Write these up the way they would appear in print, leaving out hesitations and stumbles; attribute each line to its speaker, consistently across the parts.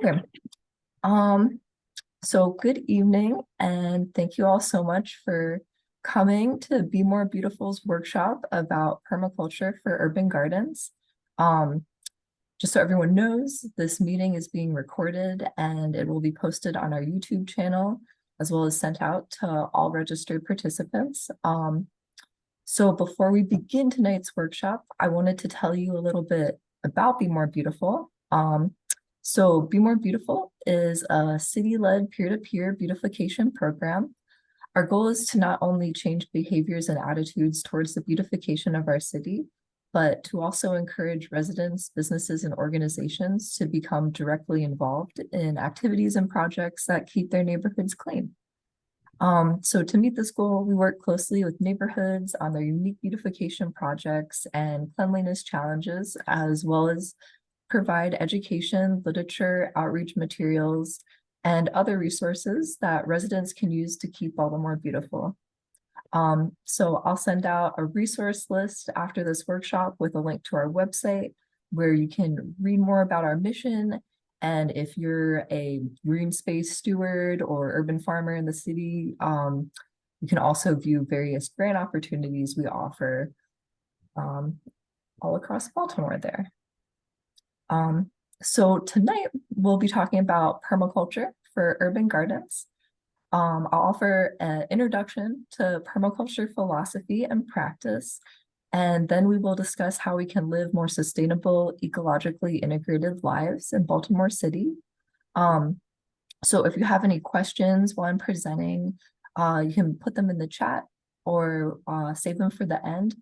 Speaker 1: Okay. Um, so good evening, and thank you all so much for coming to Be More Beautiful's workshop about permaculture for urban gardens. Um, just so everyone knows, this meeting is being recorded and it will be posted on our YouTube channel, as well as sent out to all registered participants. So before we begin tonight's workshop, I wanted to tell you a little bit about Be More Beautiful. So Be More Beautiful is a city-led peer-to-peer beautification program. Our goal is to not only change behaviors and attitudes towards the beautification of our city, but to also encourage residents, businesses, and organizations to become directly involved in activities and projects that keep their neighborhoods clean. So to meet this goal, we work closely with neighborhoods on their unique beautification projects and cleanliness challenges, as well as provide education, literature, outreach materials, and other resources that residents can use to keep Baltimore beautiful. So I'll send out a resource list after this workshop with a link to our website where you can read more about our mission. And if you're a green space steward or urban farmer in the city, you can also view various grant opportunities we offer all across Baltimore there. So tonight we'll be talking about permaculture for urban gardens. I'll offer an introduction to permaculture philosophy and practice, and then we will discuss how we can live more sustainable, ecologically integrated lives in Baltimore City. So if you have any questions while I'm presenting, you can put them in the chat or save them for the end.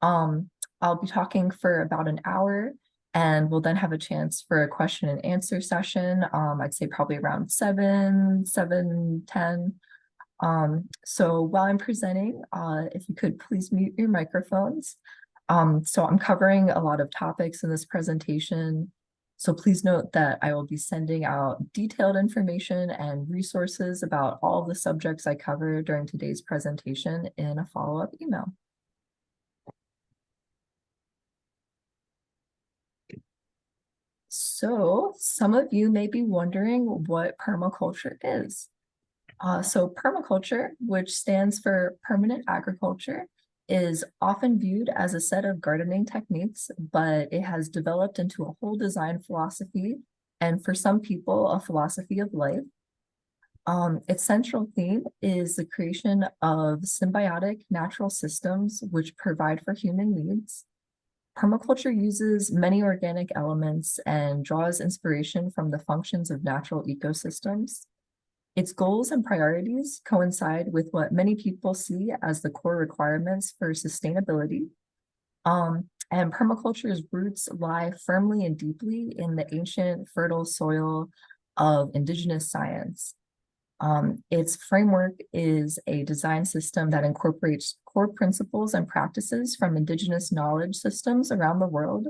Speaker 1: I'll be talking for about an hour, and we'll then have a chance for a question and answer session. I'd say probably around 7:10. So while I'm presenting, if you could please mute your microphones. So I'm covering a lot of topics in this presentation. So please note that I will be sending out detailed information and resources about all of the subjects I cover during today's presentation in a follow-up email. So some of you may be wondering what permaculture is. So permaculture, which stands for permanent agriculture, is often viewed as a set of gardening techniques, but it has developed into a whole design philosophy, and for some people, a philosophy of life. Its central theme is the creation of symbiotic natural systems which provide for human needs. Permaculture uses many organic elements and draws inspiration from the functions of natural ecosystems. Its goals and priorities coincide with what many people see as the core requirements for sustainability. And permaculture's roots lie firmly and deeply in the ancient fertile soil of indigenous science. Its framework is a design system that incorporates core principles and practices from indigenous knowledge systems around the world,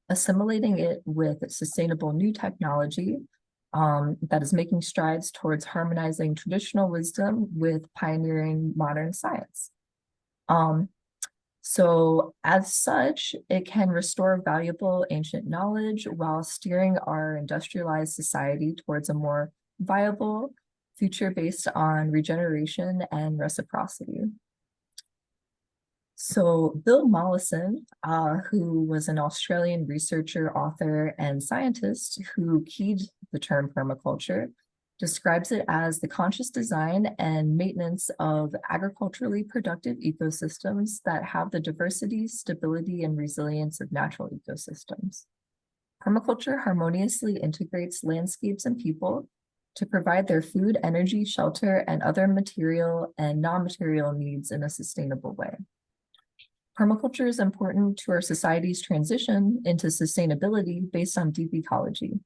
Speaker 1: assimilating it with sustainable new technology that is making strides towards harmonizing traditional wisdom with pioneering modern science. So as such, it can restore valuable ancient knowledge while steering our industrialized society towards a more viable future based on regeneration and reciprocity. So Bill Mollison, who was an Australian researcher, author, and scientist who keyed the term permaculture, describes it as the conscious design and maintenance of agriculturally productive ecosystems that have the diversity, stability, and resilience of natural ecosystems. Permaculture harmoniously integrates landscapes and people to provide their food, energy, shelter, and other material and non-material needs in a sustainable way. Permaculture is important to our society's transition into sustainability based on deep ecology.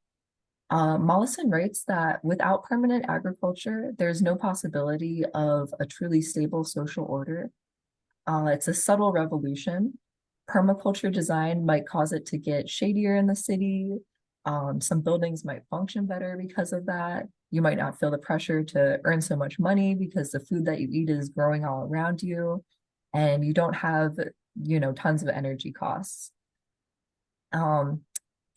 Speaker 1: Mollison writes that without permanent agriculture, there's no possibility of a truly stable social order. It's a subtle revolution. Permaculture design might cause it to get shadier in the city. Some buildings might function better because of that. You might not feel the pressure to earn so much money because the food that you eat is growing all around you, and you don't have, tons of energy costs.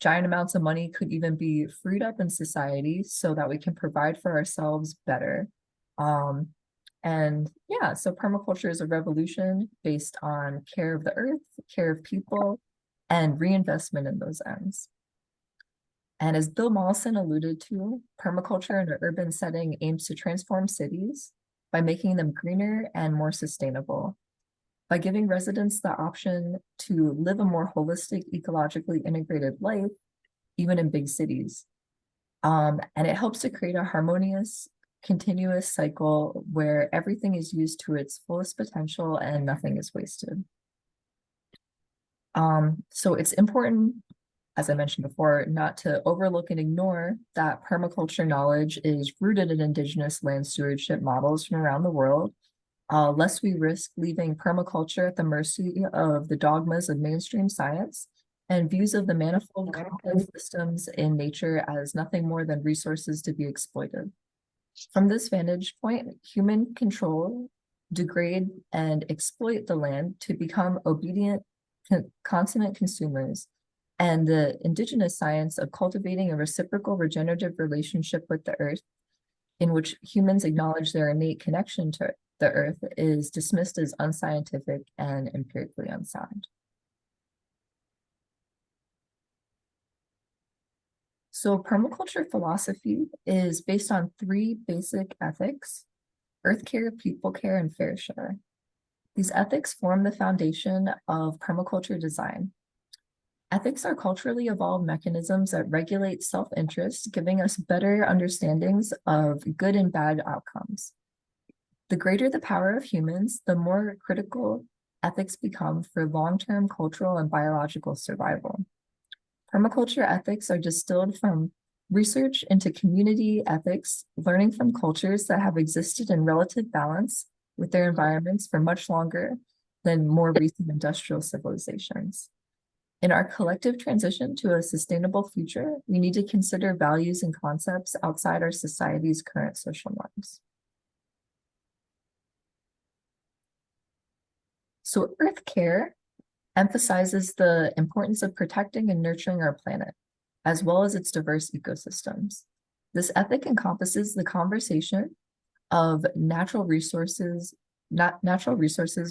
Speaker 1: Giant amounts of money could even be freed up in society so that we can provide for ourselves better. Um, and yeah, so permaculture is a revolution based on care of the earth, care of people, and reinvestment in those ends. And as Bill Mollison alluded to, permaculture in an urban setting aims to transform cities by making them greener and more sustainable, by giving residents the option to live a more holistic, ecologically integrated life, even in big cities. And it helps to create a harmonious, continuous cycle where everything is used to its fullest potential and nothing is wasted. So it's important, as I mentioned before, not to overlook and ignore that permaculture knowledge is rooted in indigenous land stewardship models from around the world, lest we risk leaving permaculture at the mercy of the dogmas of mainstream science and views of the manifold complex systems in nature as nothing more than resources to be exploited. From this vantage point, human control, degrade, and exploit the land to become obedient, consummate consumers, and the indigenous science of cultivating a reciprocal regenerative relationship with the earth, in which humans acknowledge their innate connection to the earth, is dismissed as unscientific and empirically unsound. So permaculture philosophy is based on three basic ethics: earth care, people care, and fair share. These ethics form the foundation of permaculture design. Ethics are culturally evolved mechanisms that regulate self-interest, giving us better understandings of good and bad outcomes. The greater the power of humans, the more critical ethics become for long-term cultural and biological survival. Permaculture ethics are distilled from research into community ethics, learning from cultures that have existed in relative balance with their environments for much longer than more recent industrial civilizations. In our collective transition to a sustainable future, we need to consider values and concepts outside our society's current social norms. So earth care emphasizes the importance of protecting and nurturing our planet, as well as its diverse ecosystems. This ethic encompasses the conversation of natural resources,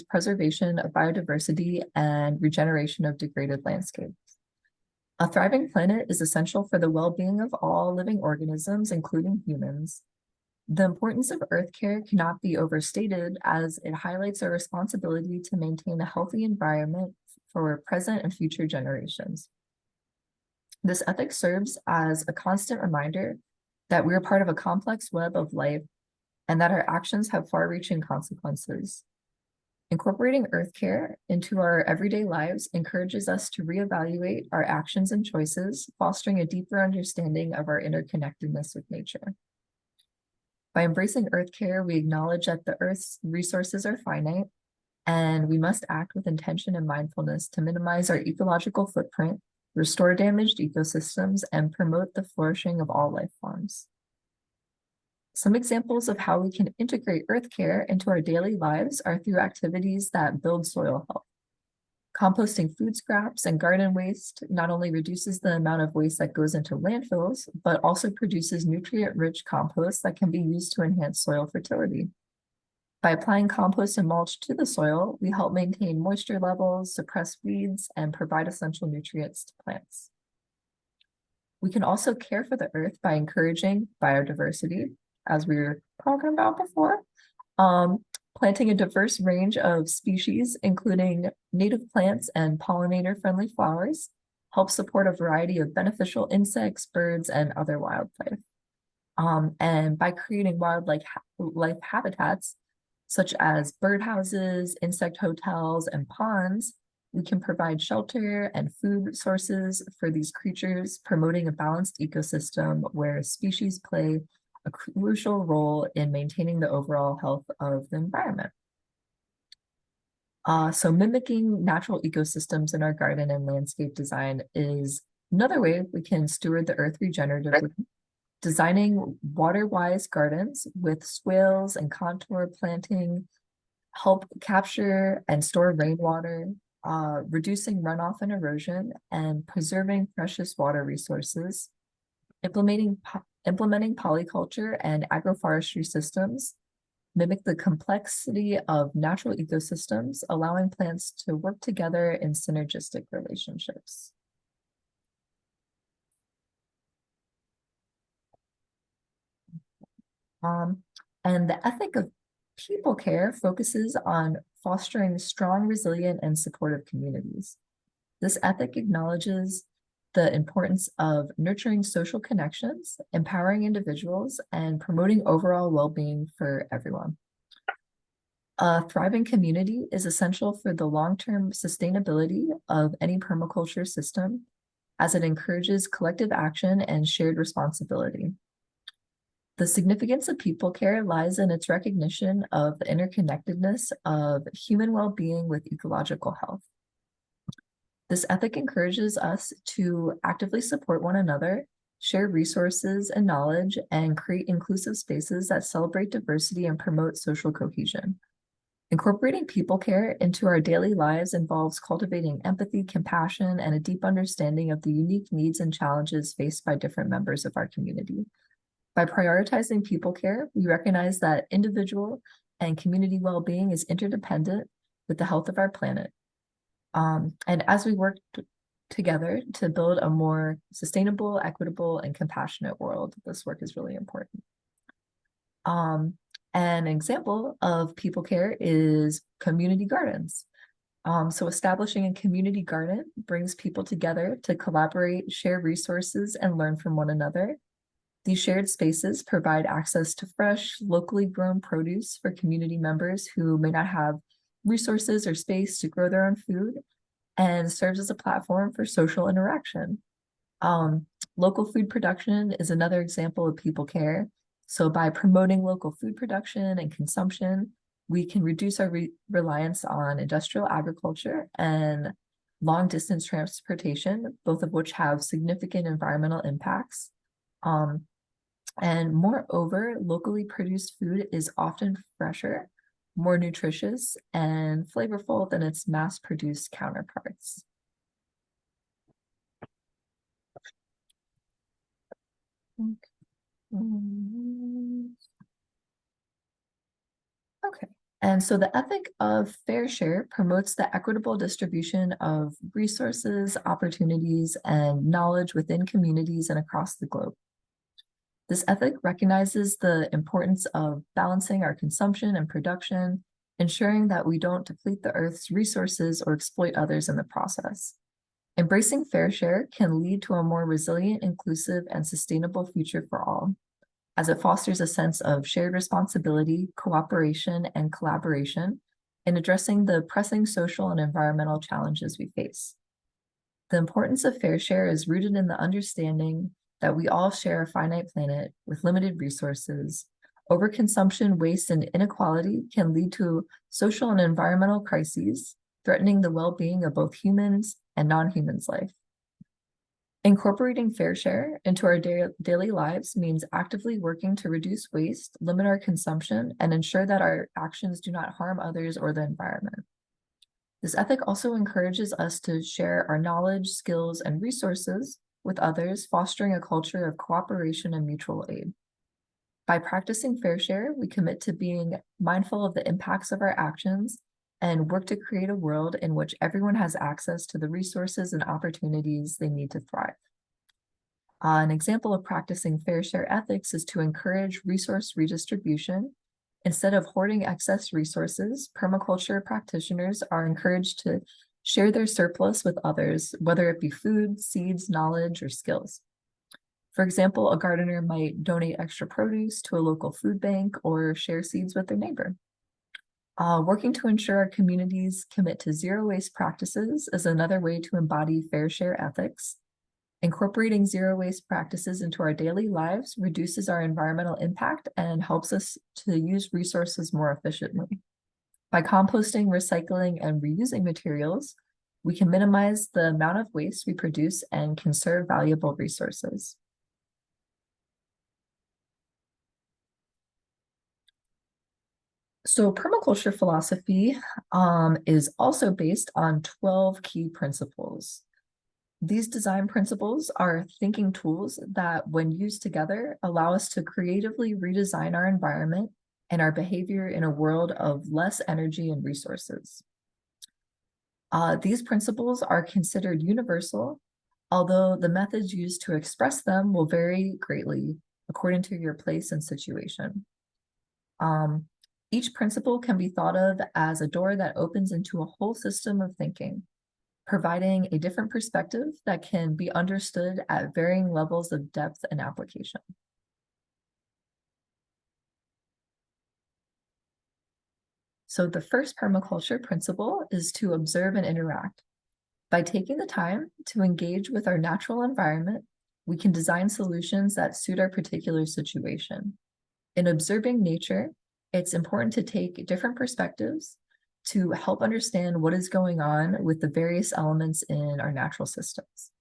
Speaker 1: preservation of biodiversity, and regeneration of degraded landscapes. A thriving planet is essential for the well-being of all living organisms, including humans. The importance of earth care cannot be overstated, as it highlights our responsibility to maintain a healthy environment for present and future generations. This ethic serves as a constant reminder that we are part of a complex web of life and that our actions have far-reaching consequences. Incorporating earth care into our everyday lives encourages us to reevaluate our actions and choices, fostering a deeper understanding of our interconnectedness with nature. By embracing earth care, we acknowledge that the earth's resources are finite, and we must act with intention and mindfulness to minimize our ecological footprint, restore damaged ecosystems, and promote the flourishing of all life forms. Some examples of how we can integrate earth care into our daily lives are through activities that build soil health. Composting food scraps and garden waste not only reduces the amount of waste that goes into landfills, but also produces nutrient-rich compost that can be used to enhance soil fertility. By applying compost and mulch to the soil, we help maintain moisture levels, suppress weeds, and provide essential nutrients to plants. We can also care for the earth by encouraging biodiversity, as we were talking about before. Planting a diverse range of species, including native plants and pollinator-friendly flowers, helps support a variety of beneficial insects, birds, and other wildlife. And by creating wildlife habitats, such as birdhouses, insect hotels, and ponds, we can provide shelter and food sources for these creatures, promoting a balanced ecosystem where species play a crucial role in maintaining the overall health of the environment. So mimicking natural ecosystems in our garden and landscape design is another way we can steward the earth regeneratively. Designing water-wise gardens with swales and contour planting help capture and store rainwater, reducing runoff and erosion, and preserving precious water resources, implementing polyculture and agroforestry systems, mimic the complexity of natural ecosystems, allowing plants to work together in synergistic relationships. And the ethic of people care focuses on fostering strong, resilient, and supportive communities. This ethic acknowledges the importance of nurturing social connections, empowering individuals, and promoting overall well-being for everyone. A thriving community is essential for the long-term sustainability of any permaculture system, as it encourages collective action and shared responsibility. The significance of people care lies in its recognition of the interconnectedness of human well-being with ecological health. This ethic encourages us to actively support one another, share resources and knowledge, and create inclusive spaces that celebrate diversity and promote social cohesion. Incorporating people care into our daily lives involves cultivating empathy, compassion, and a deep understanding of the unique needs and challenges faced by different members of our community. By prioritizing people care, we recognize that individual and community well-being is interdependent with the health of our planet. And as we work together to build a more sustainable, equitable, and compassionate world, this work is really important. An example of people care is community gardens. So establishing a community garden brings people together to collaborate, share resources, and learn from one another. These shared spaces provide access to fresh, locally grown produce for community members who may not have resources or space to grow their own food, and serves as a platform for social interaction. Local food production is another example of people care. So by promoting local food production and consumption, we can reduce our reliance on industrial agriculture and long-distance transportation, both of which have significant environmental impacts. And moreover, locally produced food is often fresher, more nutritious, and flavorful than its mass-produced counterparts. Okay, and so the ethic of fair share promotes the equitable distribution of resources, opportunities, and knowledge within communities and across the globe. This ethic recognizes the importance of balancing our consumption and production, ensuring that we don't deplete the Earth's resources or exploit others in the process. Embracing fair share can lead to a more resilient, inclusive, and sustainable future for all, as it fosters a sense of shared responsibility, cooperation, and collaboration in addressing the pressing social and environmental challenges we face. The importance of fair share is rooted in the understanding that we all share a finite planet with limited resources. Overconsumption, waste, and inequality can lead to social and environmental crises, threatening the well-being of both humans and non-humans' life. Incorporating fair share into our daily lives means actively working to reduce waste, limit our consumption, and ensure that our actions do not harm others or the environment. This ethic also encourages us to share our knowledge, skills, and resources with others, fostering a culture of cooperation and mutual aid. By practicing fair share, we commit to being mindful of the impacts of our actions and work to create a world in which everyone has access to the resources and opportunities they need to thrive. An example of practicing fair share ethics is to encourage resource redistribution. Instead of hoarding excess resources, permaculture practitioners are encouraged to share their surplus with others, whether it be food, seeds, knowledge, or skills. For example, a gardener might donate extra produce to a local food bank or share seeds with their neighbor. Working to ensure our communities commit to zero waste practices is another way to embody fair share ethics. Incorporating zero waste practices into our daily lives reduces our environmental impact and helps us to use resources more efficiently. By composting, recycling, and reusing materials, we can minimize the amount of waste we produce and conserve valuable resources. So permaculture philosophy is also based on 12 key principles. These design principles are thinking tools that, when used together, allow us to creatively redesign our environment and our behavior in a world of less energy and resources. These principles are considered universal, although the methods used to express them will vary greatly according to your place and situation. Um, each principle can be thought of as a door that opens into a whole system of thinking, providing a different perspective that can be understood at varying levels of depth and application. So the first permaculture principle is to observe and interact. By taking the time to engage with our natural environment, we can design solutions that suit our particular situation. In observing nature, it's important to take different perspectives to help understand what is going on with the various elements in our natural systems.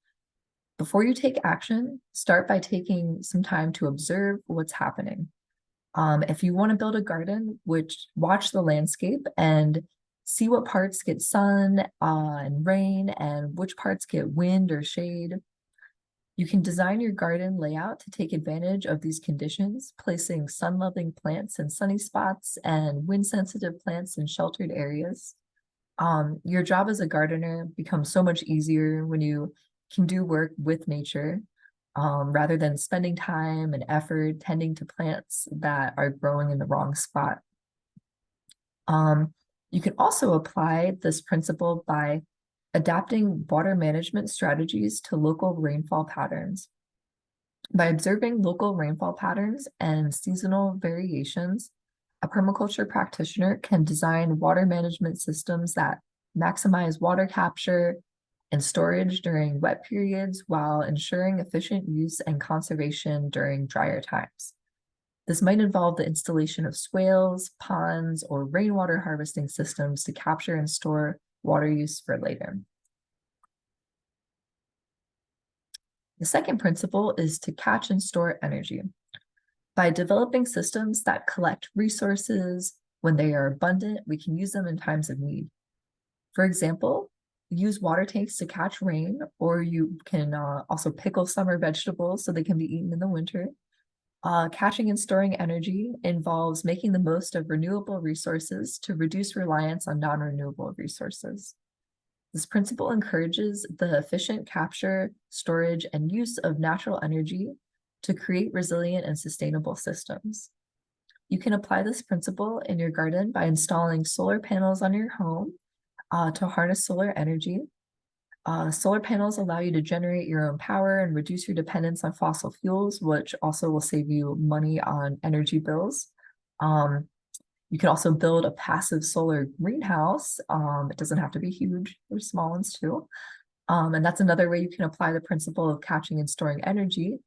Speaker 1: Before you take action, start by taking some time to observe what's happening. If you want to build a garden, watch the landscape and see what parts get sun and rain and which parts get wind or shade. You can design your garden layout to take advantage of these conditions, placing sun-loving plants in sunny spots and wind-sensitive plants in sheltered areas. Your job as a gardener becomes so much easier when you can do work with nature, rather than spending time and effort tending to plants that are growing in the wrong spot. You can also apply this principle by adapting water management strategies to local rainfall patterns. By observing local rainfall patterns and seasonal variations, a permaculture practitioner can design water management systems that maximize water capture and storage during wet periods while ensuring efficient use and conservation during drier times. This might involve the installation of swales, ponds, or rainwater harvesting systems to capture and store water use for later. The second principle is to catch and store energy. By developing systems that collect resources when they are abundant, we can use them in times of need. For example, use water tanks to catch rain, or you can also pickle summer vegetables so they can be eaten in the winter. Catching and storing energy involves making the most of renewable resources to reduce reliance on non-renewable resources. This principle encourages the efficient capture, storage, and use of natural energy to create resilient and sustainable systems. You can apply this principle in your garden by installing solar panels on your home to harness solar energy. Solar panels allow you to generate your own power and reduce your dependence on fossil fuels, which also will save you money on energy bills. You can also build a passive solar greenhouse. It doesn't have to be huge, there's small ones too. And that's another way you can apply the principle of catching and storing energy.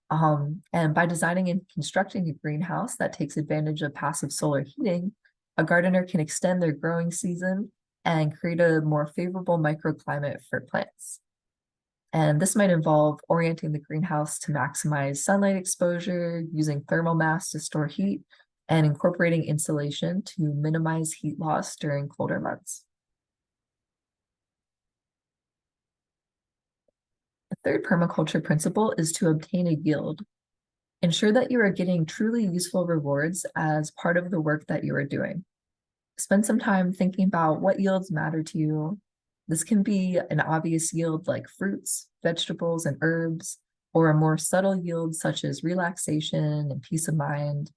Speaker 1: And by designing and constructing a greenhouse that takes advantage of passive solar heating, a gardener can extend their growing season and create a more favorable microclimate for plants. And this might involve orienting the greenhouse to maximize sunlight exposure, using thermal mass to store heat, and incorporating insulation to minimize heat loss during colder months. The third permaculture principle is to obtain a yield. Ensure that you are getting truly useful rewards as part of the work that you are doing. Spend some time thinking about what yields matter to you. This can be an obvious yield like fruits, vegetables, and herbs, or a more subtle yield such as relaxation and peace of mind.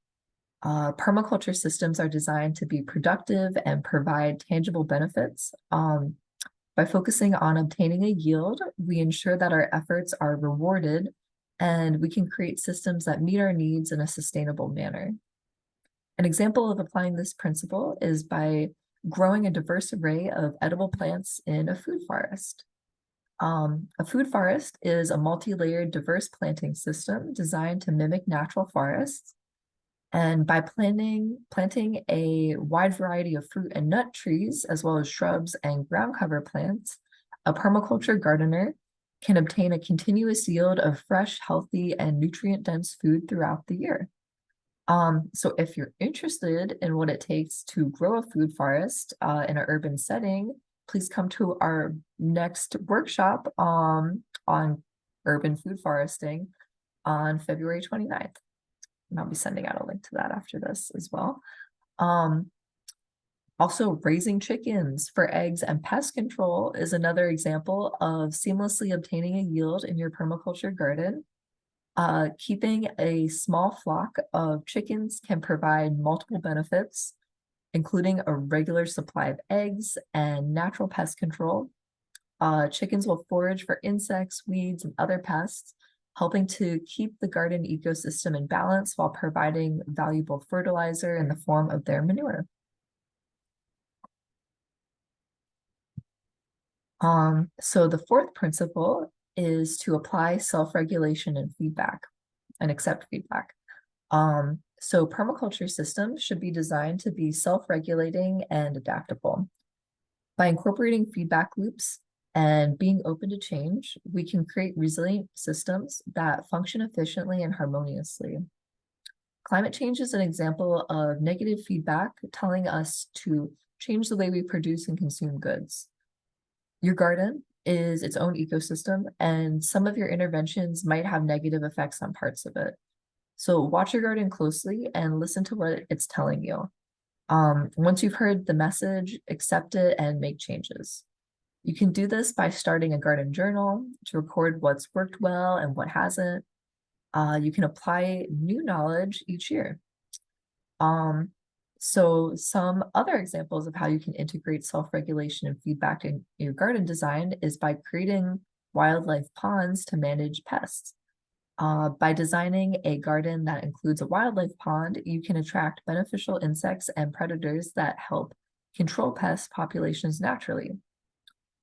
Speaker 1: Permaculture systems are designed to be productive and provide tangible benefits. By focusing on obtaining a yield, we ensure that our efforts are rewarded and we can create systems that meet our needs in a sustainable manner. An example of applying this principle is by growing a diverse array of edible plants in a food forest. A food forest is a multi-layered diverse planting system designed to mimic natural forests. And by planting a wide variety of fruit and nut trees, as well as shrubs and ground cover plants, a permaculture gardener can obtain a continuous yield of fresh, healthy, and nutrient-dense food throughout the year. So if you're interested in what it takes to grow a food forest in an urban setting, please come to our next workshop on urban food foresting on February 29th. And I'll be sending out a link to that after this as well. Also, raising chickens for eggs and pest control is another example of seamlessly obtaining a yield in your permaculture garden. Keeping a small flock of chickens can provide multiple benefits, including a regular supply of eggs and natural pest control. Chickens will forage for insects, weeds, and other pests, helping to keep the garden ecosystem in balance while providing valuable fertilizer in the form of their manure. So the fourth principle is to apply self-regulation and feedback and accept feedback. So permaculture systems should be designed to be self-regulating and adaptable. By incorporating feedback loops and being open to change, we can create resilient systems that function efficiently and harmoniously. Climate change is an example of negative feedback telling us to change the way we produce and consume goods. Your garden is its own ecosystem, and some of your interventions might have negative effects on parts of it. So watch your garden closely and listen to what it's telling you. Once you've heard the message, accept it and make changes. You can do this by starting a garden journal to record what's worked well and what hasn't. You can apply new knowledge each year. So some other examples of how you can integrate self-regulation and feedback in your garden design is by creating wildlife ponds to manage pests. By designing a garden that includes a wildlife pond, you can attract beneficial insects and predators that help control pest populations naturally.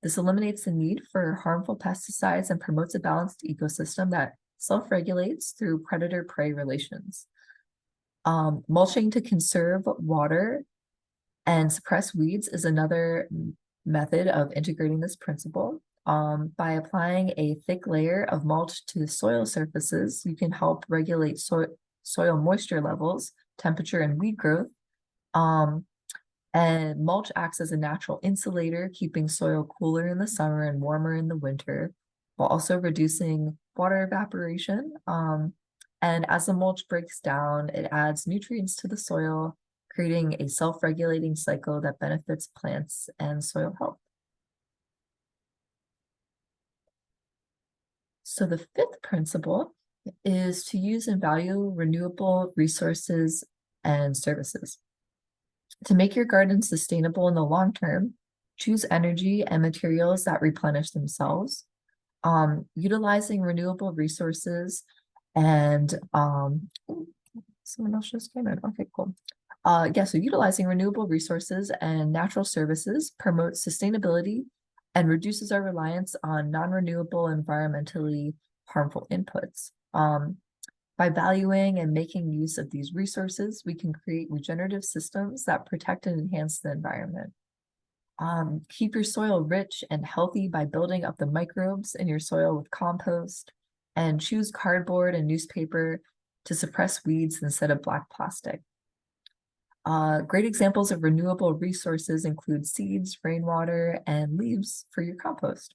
Speaker 1: This eliminates the need for harmful pesticides and promotes a balanced ecosystem that self-regulates through predator-prey relations. Mulching to conserve water and suppress weeds is another method of integrating this principle. By applying a thick layer of mulch to soil surfaces, you can help regulate soil moisture levels, temperature, and weed growth. And mulch acts as a natural insulator, keeping soil cooler in the summer and warmer in the winter, while also reducing water evaporation. And as the mulch breaks down, it adds nutrients to the soil, creating a self-regulating cycle that benefits plants and soil health. So the fifth principle is to use and value renewable resources and services. To make your garden sustainable in the long term, choose energy and materials that replenish themselves. Utilizing renewable resources and someone else just came in. Okay, cool. So utilizing renewable resources and natural services promotes sustainability and reduces our reliance on non-renewable environmentally harmful inputs. By valuing and making use of these resources, we can create regenerative systems that protect and enhance the environment. Keep your soil rich and healthy by building up the microbes in your soil with compost, and choose cardboard and newspaper to suppress weeds instead of black plastic. Great examples of renewable resources include seeds, rainwater, and leaves for your compost.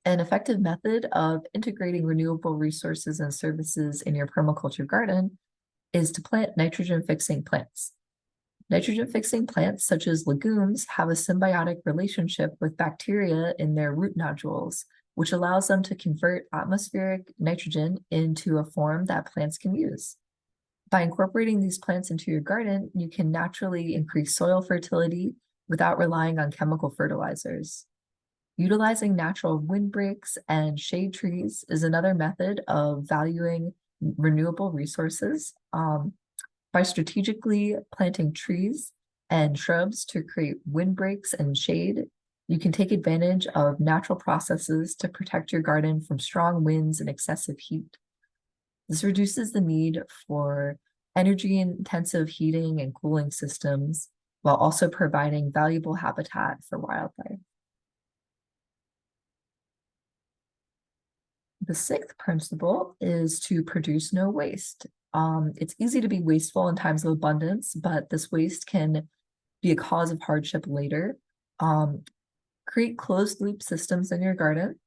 Speaker 1: An effective method of integrating renewable resources and services in your permaculture garden is to plant nitrogen-fixing plants. Nitrogen-fixing plants, such as legumes, have a symbiotic relationship with bacteria in their root nodules, which allows them to convert atmospheric nitrogen into a form that plants can use. By incorporating these plants into your garden, you can naturally increase soil fertility without relying on chemical fertilizers. Utilizing natural windbreaks and shade trees is another method of valuing renewable resources. By strategically planting trees and shrubs to create windbreaks and shade, you can take advantage of natural processes to protect your garden from strong winds and excessive heat. This reduces the need for energy-intensive heating and cooling systems, while also providing valuable habitat for wildlife. The sixth principle is to produce no waste. It's easy to be wasteful in times of abundance, but this waste can be a cause of hardship later. Create closed loop systems in your garden.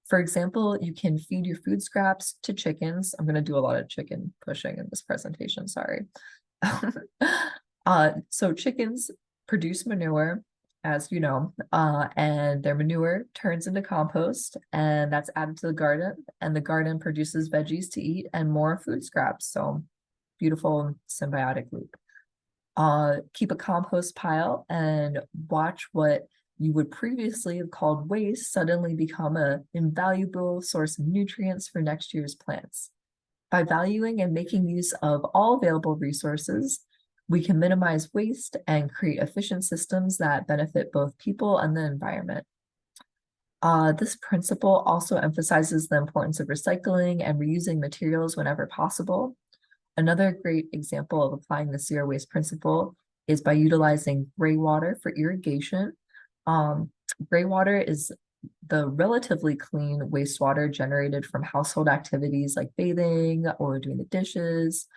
Speaker 1: For example, you can feed your food scraps to chickens. I'm going to do a lot of chicken pushing in this presentation, sorry. So chickens produce manure, as you know, and their manure turns into compost, and that's added to the garden, and the garden produces veggies to eat and more food scraps. So beautiful symbiotic loop. Keep a compost pile and watch what you would previously have called waste suddenly become an invaluable source of nutrients for next year's plants. By valuing and making use of all available resources, we can minimize waste and create efficient systems that benefit both people and the environment. This principle also emphasizes the importance of recycling and reusing materials whenever possible. Another great example of applying the zero waste principle is by utilizing gray water for irrigation. Gray water is the relatively clean wastewater generated from household activities like bathing or doing the dishes.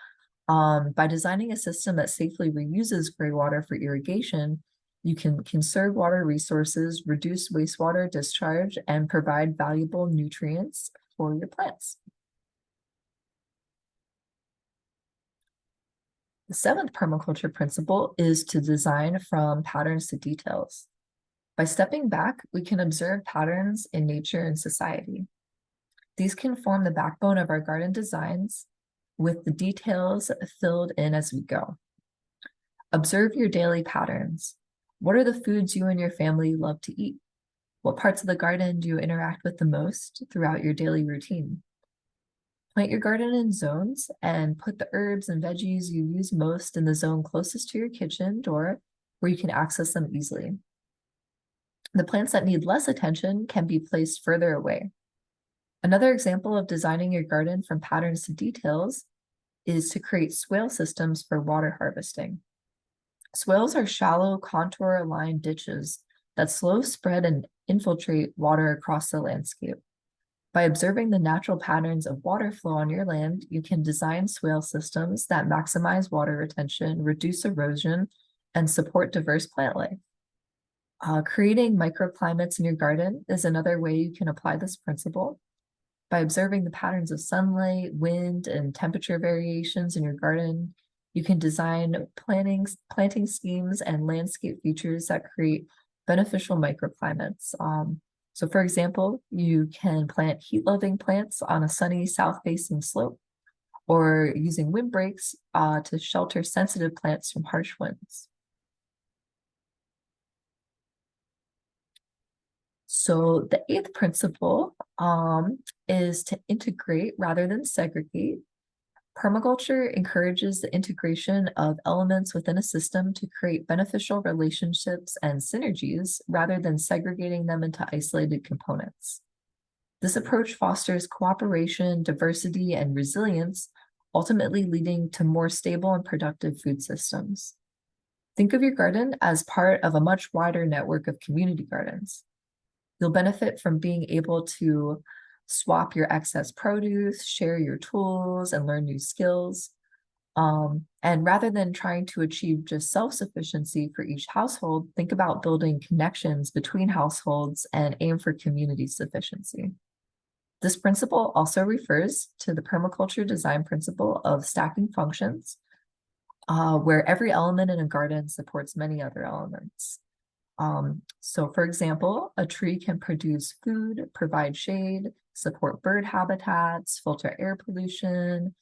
Speaker 1: By designing a system that safely reuses gray water for irrigation, you can conserve water resources, reduce wastewater discharge, and provide valuable nutrients for your plants. The seventh permaculture principle is to design from patterns to details. By stepping back, we can observe patterns in nature and society. These can form the backbone of our garden designs, with the details filled in as we go. Observe your daily patterns. What are the foods you and your family love to eat? What parts of the garden do you interact with the most throughout your daily routine? Plant your garden in zones and put the herbs and veggies you use most in the zone closest to your kitchen door where you can access them easily. The plants that need less attention can be placed further away. Another example of designing your garden from patterns to details is to create swale systems for water harvesting. Swales are shallow, contour-aligned ditches that slow spread and infiltrate water across the landscape. By observing the natural patterns of water flow on your land, you can design swale systems that maximize water retention, reduce erosion, and support diverse plant life. Creating microclimates in your garden is another way you can apply this principle. By observing the patterns of sunlight, wind, and temperature variations in your garden, you can design planting schemes and landscape features that create beneficial microclimates. So for example, you can plant heat-loving plants on a sunny south-facing slope, or using windbreaks to shelter sensitive plants from harsh winds. So the eighth principle is to integrate rather than segregate. Permaculture encourages the integration of elements within a system to create beneficial relationships and synergies rather than segregating them into isolated components. This approach fosters cooperation, diversity, and resilience, ultimately leading to more stable and productive food systems. Think of your garden as part of a much wider network of community gardens. You'll benefit from being able to swap your excess produce, share your tools, and learn new skills. And rather than trying to achieve just self-sufficiency for each household, think about building connections between households and aim for community sufficiency. This principle also refers to the permaculture design principle of stacking functions, where every element in a garden supports many other elements. So for example, a tree can produce food, provide shade, support bird habitats, filter air pollution,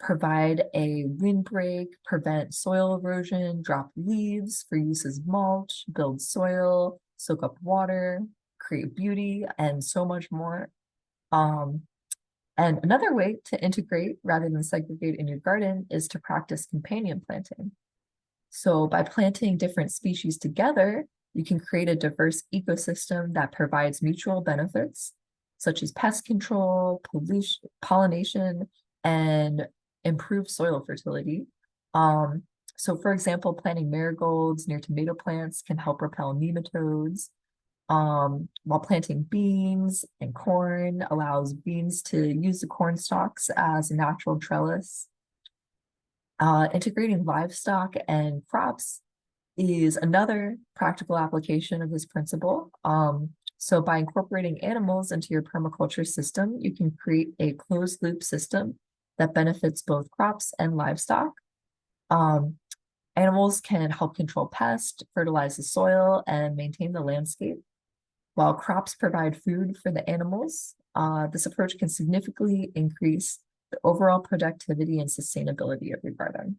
Speaker 1: provide a windbreak, prevent soil erosion, drop leaves for use as mulch, build soil, soak up water, create beauty, and so much more. And another way to integrate rather than segregate in your garden is to practice companion planting. So by planting different species together, you can create a diverse ecosystem that provides mutual benefits, such as pest control, pollination, and improved soil fertility. So for example, planting marigolds near tomato plants can help repel nematodes, while planting beans and corn allows beans to use the corn stalks as a natural trellis. Integrating livestock and crops is another practical application of this principle. So by incorporating animals into your permaculture system, you can create a closed loop system that benefits both crops and livestock. Um, Animals can help control pests, fertilize the soil, and maintain the landscape, while crops provide food for the animals. This approach can significantly increase the overall productivity and sustainability of your garden.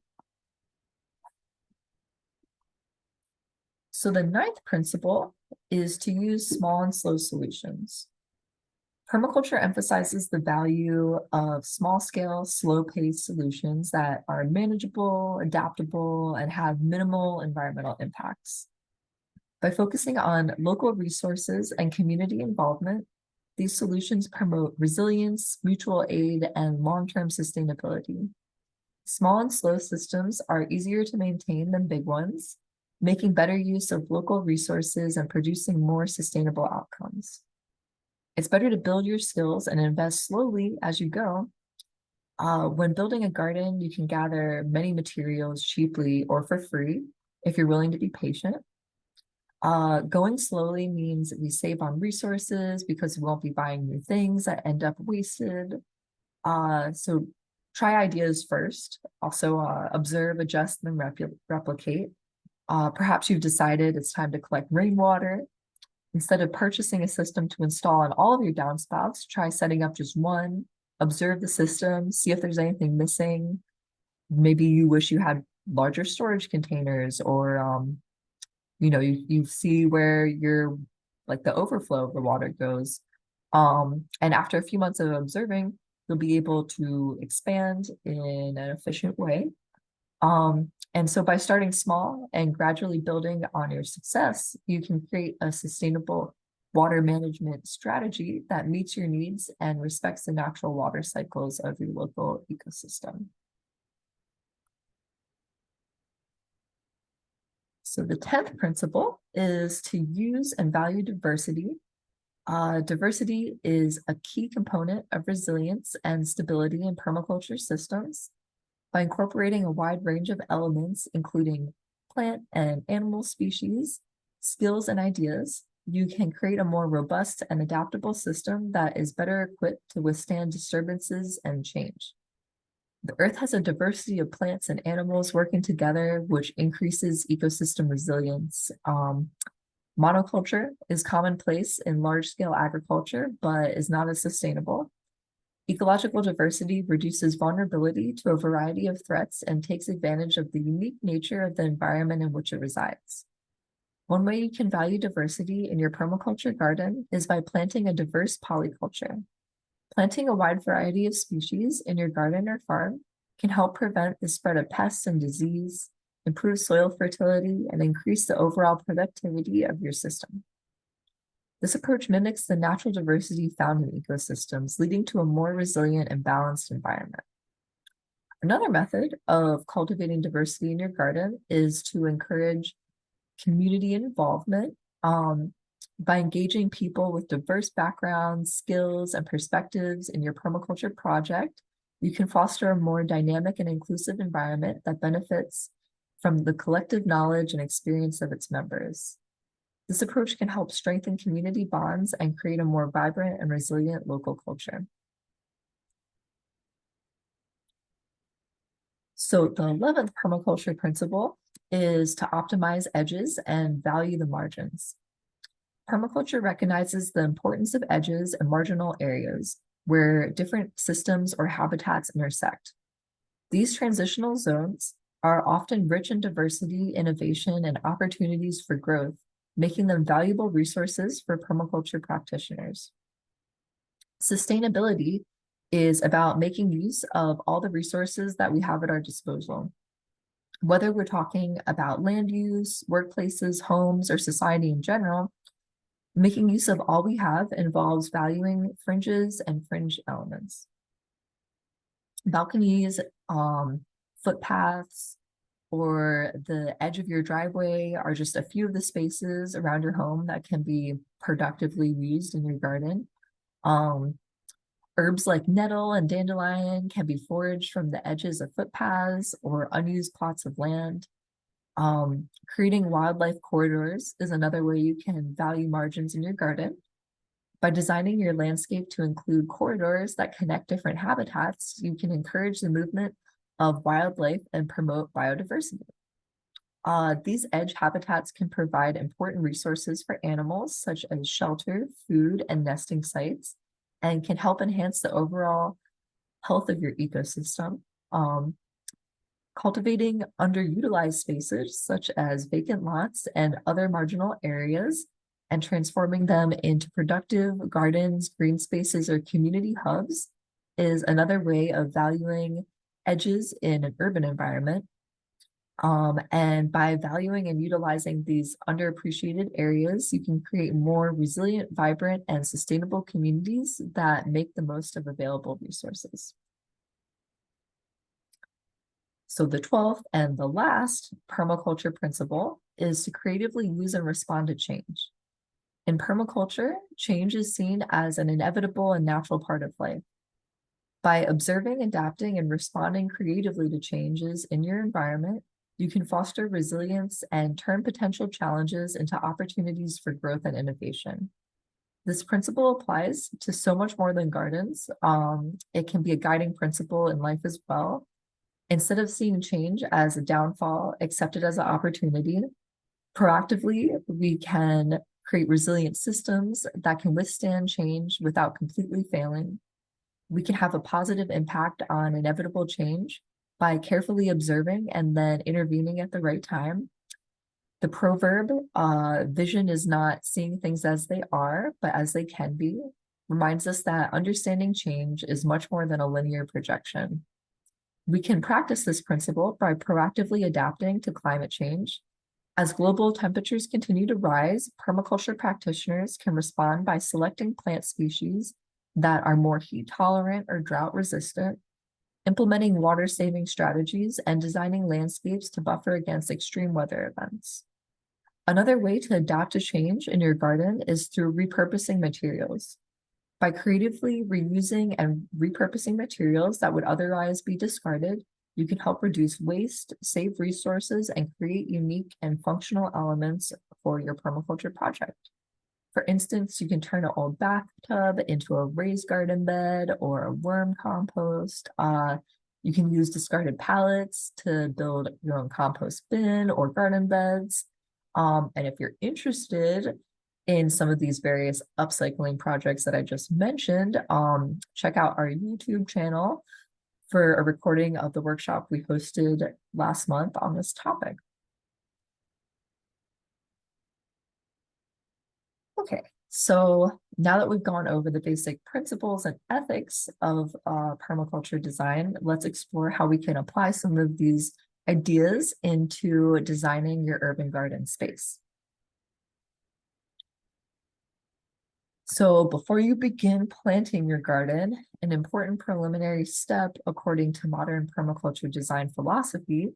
Speaker 1: So the ninth principle is to use small and slow solutions. Permaculture emphasizes the value of small-scale, slow-paced solutions that are manageable, adaptable, and have minimal environmental impacts. By focusing on local resources and community involvement, these solutions promote resilience, mutual aid, and long-term sustainability. Small and slow systems are easier to maintain than big ones, making better use of local resources and producing more sustainable outcomes. It's better to build your skills and invest slowly as you go. When building a garden, you can gather many materials cheaply or for free if you're willing to be patient. Going slowly means we save on resources because we won't be buying new things that end up wasted. So try ideas first. Also, observe, adjust, and replicate. Perhaps you've decided it's time to collect rainwater. Instead of purchasing a system to install on all of your downspouts, try setting up just one, observe the system, see if there's anything missing. Maybe you wish you had larger storage containers, or you see where like the overflow of the water goes. And after a few months of observing, you'll be able to expand in an efficient way. And so by starting small and gradually building on your success, you can create a sustainable water management strategy that meets your needs and respects the natural water cycles of your local ecosystem. So the 10th principle is to use and value diversity. Diversity is a key component of resilience and stability in permaculture systems. By incorporating a wide range of elements, including plant and animal species, skills, and ideas, you can create a more robust and adaptable system that is better equipped to withstand disturbances and change. The Earth has a diversity of plants and animals working together, which increases ecosystem resilience. Monoculture is commonplace in large-scale agriculture, but is not as sustainable. Ecological diversity reduces vulnerability to a variety of threats and takes advantage of the unique nature of the environment in which it resides. One way you can value diversity in your permaculture garden is by planting a diverse polyculture. Planting a wide variety of species in your garden or farm can help prevent the spread of pests and disease, improve soil fertility, and increase the overall productivity of your system. This approach mimics the natural diversity found in ecosystems, leading to a more resilient and balanced environment. Another method of cultivating diversity in your garden is to encourage community involvement. By engaging people with diverse backgrounds, skills, and perspectives in your permaculture project, you can foster a more dynamic and inclusive environment that benefits from the collective knowledge and experience of its members. This approach can help strengthen community bonds and create a more vibrant and resilient local culture. So the 11th permaculture principle is to optimize edges and value the margins. Permaculture recognizes the importance of edges and marginal areas where different systems or habitats intersect. These transitional zones are often rich in diversity, innovation, and opportunities for growth, making them valuable resources for permaculture practitioners. Sustainability is about making use of all the resources that we have at our disposal. Whether we're talking about land use, workplaces, homes, or society in general, making use of all we have involves valuing fringes and fringe elements. Balconies, footpaths, or the edge of your driveway are just a few of the spaces around your home that can be productively used in your garden. Herbs like nettle and dandelion can be foraged from the edges of footpaths or unused plots of land. Creating wildlife corridors is another way you can value margins in your garden. By designing your landscape to include corridors that connect different habitats, you can encourage the movement of wildlife and promote biodiversity. These edge habitats can provide important resources for animals, such as shelter, food, and nesting sites, and can help enhance the overall health of your ecosystem. Cultivating underutilized spaces, such as vacant lots and other marginal areas, and transforming them into productive gardens, green spaces, or community hubs is another way of valuing edges in an urban environment. And by valuing and utilizing these underappreciated areas, you can create more resilient, vibrant, and sustainable communities that make the most of available resources. So the 12th and the last permaculture principle is to creatively use and respond to change. In permaculture, change is seen as an inevitable and natural part of life. By observing, adapting, and responding creatively to changes in your environment, you can foster resilience and turn potential challenges into opportunities for growth and innovation. This principle applies to so much more than gardens. It can be a guiding principle in life as well. Instead of seeing change as a downfall, accept it as an opportunity. Proactively, we can create resilient systems that can withstand change without completely failing. We can have a positive impact on inevitable change by carefully observing and then intervening at the right time. The proverb, vision is not seeing things as they are, but as they can be, reminds us that understanding change is much more than a linear projection. We can practice this principle by proactively adapting to climate change. As global temperatures continue to rise, permaculture practitioners can respond by selecting plant species that are more heat tolerant or drought resistant, implementing water-saving strategies, and designing landscapes to buffer against extreme weather events. Another way to adapt to change in your garden is through repurposing materials. By creatively reusing and repurposing materials that would otherwise be discarded, you can help reduce waste, save resources, and create unique and functional elements for your permaculture project. For instance, you can turn an old bathtub into a raised garden bed or a worm compost. You can use discarded pallets to build your own compost bin or garden beds. And if you're interested in some of these various upcycling projects that I just mentioned, check out our YouTube channel for a recording of the workshop we hosted last month on this topic. Okay, so now that we've gone over the basic principles and ethics of permaculture design, let's explore how we can apply some of these ideas into designing your urban garden space. So before you begin planting your garden, an important preliminary step, according to modern permaculture design philosophy,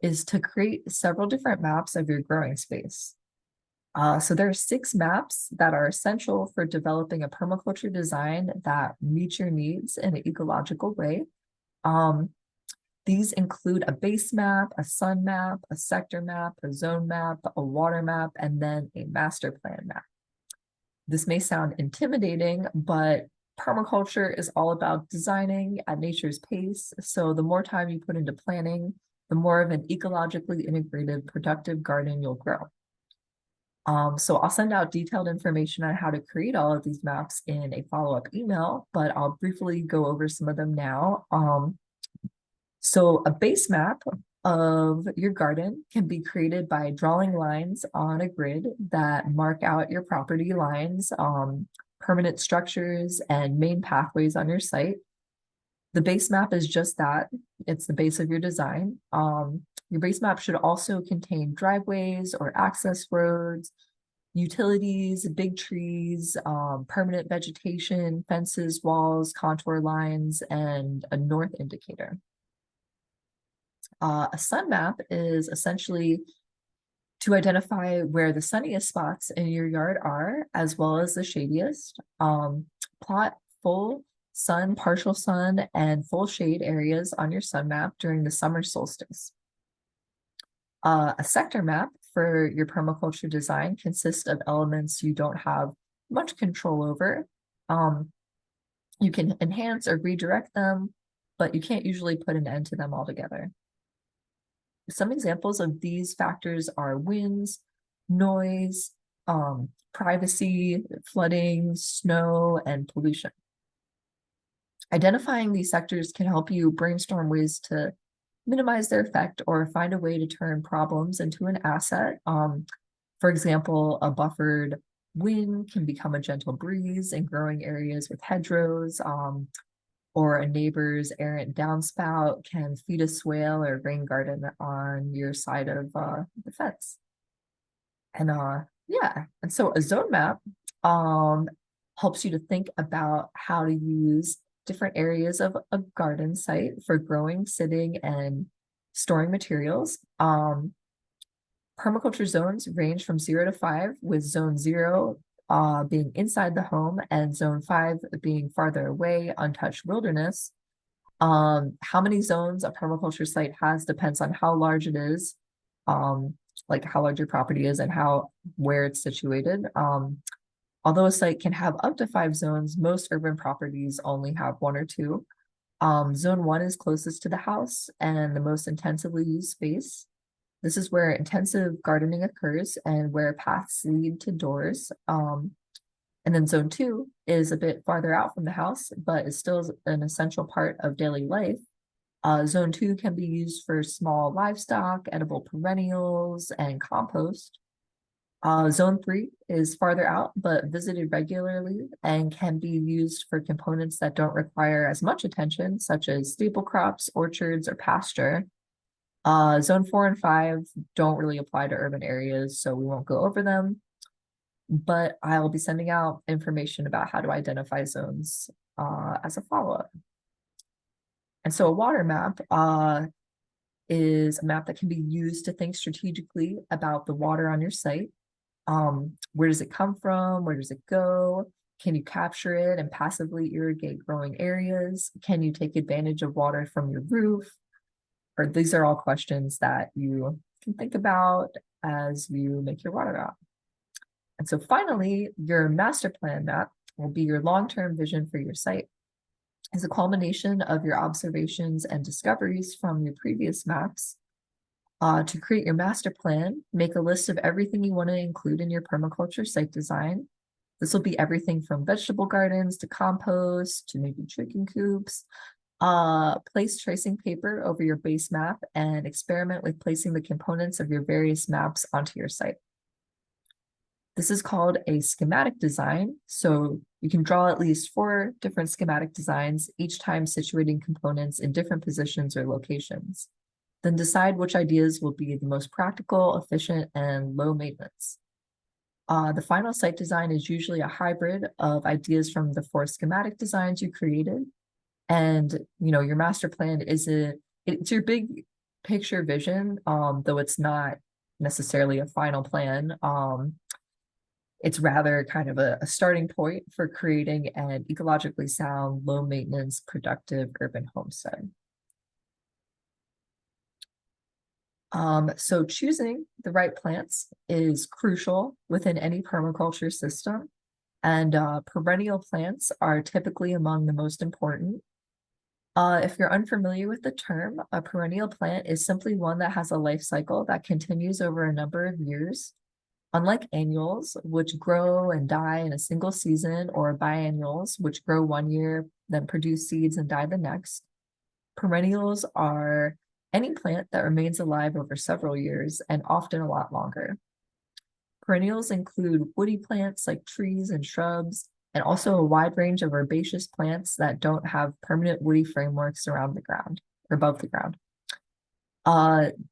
Speaker 1: is to create several different maps of your growing space. So there are 6 maps that are essential for developing a permaculture design that meets your needs in an ecological way. These include a base map, a sun map, a sector map, a zone map, a water map, and then a master plan map. This may sound intimidating, but permaculture is all about designing at nature's pace. So the more time you put into planning, the more of an ecologically integrated, productive garden you'll grow. So I'll send out detailed information on how to create all of these maps in a follow-up email, but I'll briefly go over some of them now. So a base map of your garden can be created by drawing lines on a grid that mark out your property lines, permanent structures, and main pathways on your site. The base map is just that. It's the base of your design. Your base map should also contain driveways or access roads, utilities, big trees, permanent vegetation, fences, walls, contour lines, and a north indicator. A sun map is essentially to identify where the sunniest spots in your yard are, as well as the shadiest. Plot full sun, partial sun, and full shade areas on your sun map during the summer solstice. A sector map for your permaculture design consists of elements you don't have much control over. You can enhance or redirect them, but you can't usually put an end to them altogether. Some examples of these factors are winds, noise, privacy, flooding, snow, and pollution. Identifying these sectors can help you brainstorm ways to minimize their effect or find a way to turn problems into an asset. For example, a buffered wind can become a gentle breeze in growing areas with hedgerows, or a neighbor's errant downspout can feed a swale or rain garden on your side of the fence. And yeah, and so a zone map helps you to think about how to use different areas of a garden site for growing, sitting, and storing materials. Permaculture zones range from 0 to 5, with zone 0 being inside the home and zone 5 being farther away, untouched wilderness. How many zones a permaculture site has depends on how large it is, like how large your property is and where it's situated. Although a site can have up to 5 zones, most urban properties only have 1 or 2. Zone 1 is closest to the house and the most intensively used space. This is where intensive gardening occurs and where paths lead to doors. And then zone 2 is a bit farther out from the house, but is still an essential part of daily life. Zone 2 can be used for small livestock, edible perennials, and compost. Zone 3 is farther out, but visited regularly and can be used for components that don't require as much attention, such as staple crops, orchards, or pasture. Zone 4 and 5 don't really apply to urban areas, so we won't go over them, but I'll be sending out information about how to identify zones as a follow-up. And so a water map is a map that can be used to think strategically about the water on your site. Where does it come from? Where does it go? Can you capture it and passively irrigate growing areas? Can you take advantage of water from your roof? Or these are all questions that you can think about as you make your water map. And so finally, your master plan map will be your long-term vision for your site. It's a culmination of your observations and discoveries from your previous maps. To create your master plan, make a list of everything you want to include in your permaculture site design. This will be everything from vegetable gardens to compost to maybe chicken coops. Place tracing paper over your base map and experiment with placing the components of your various maps onto your site. This is called a schematic design. So you can draw at least 4 different schematic designs, each time situating components in different positions or locations. Then decide which ideas will be the most practical, efficient, and low maintenance. The final site design is usually a hybrid of ideas from the 4 schematic designs you created. And your master plan it's your big picture vision, though it's not necessarily a final plan. It's rather kind of a starting point for creating an ecologically sound, low maintenance, productive urban homestead. So choosing the right plants is crucial within any permaculture system, and perennial plants are typically among the most important. If you're unfamiliar with the term, a perennial plant is simply one that has a life cycle that continues over a number of years. Unlike annuals, which grow and die in a single season, or biennials, which grow one year, then produce seeds and die the next, perennials are any plant that remains alive over several years and often a lot longer. Perennials include woody plants like trees and shrubs, and also a wide range of herbaceous plants that don't have permanent woody frameworks around the ground or above the ground.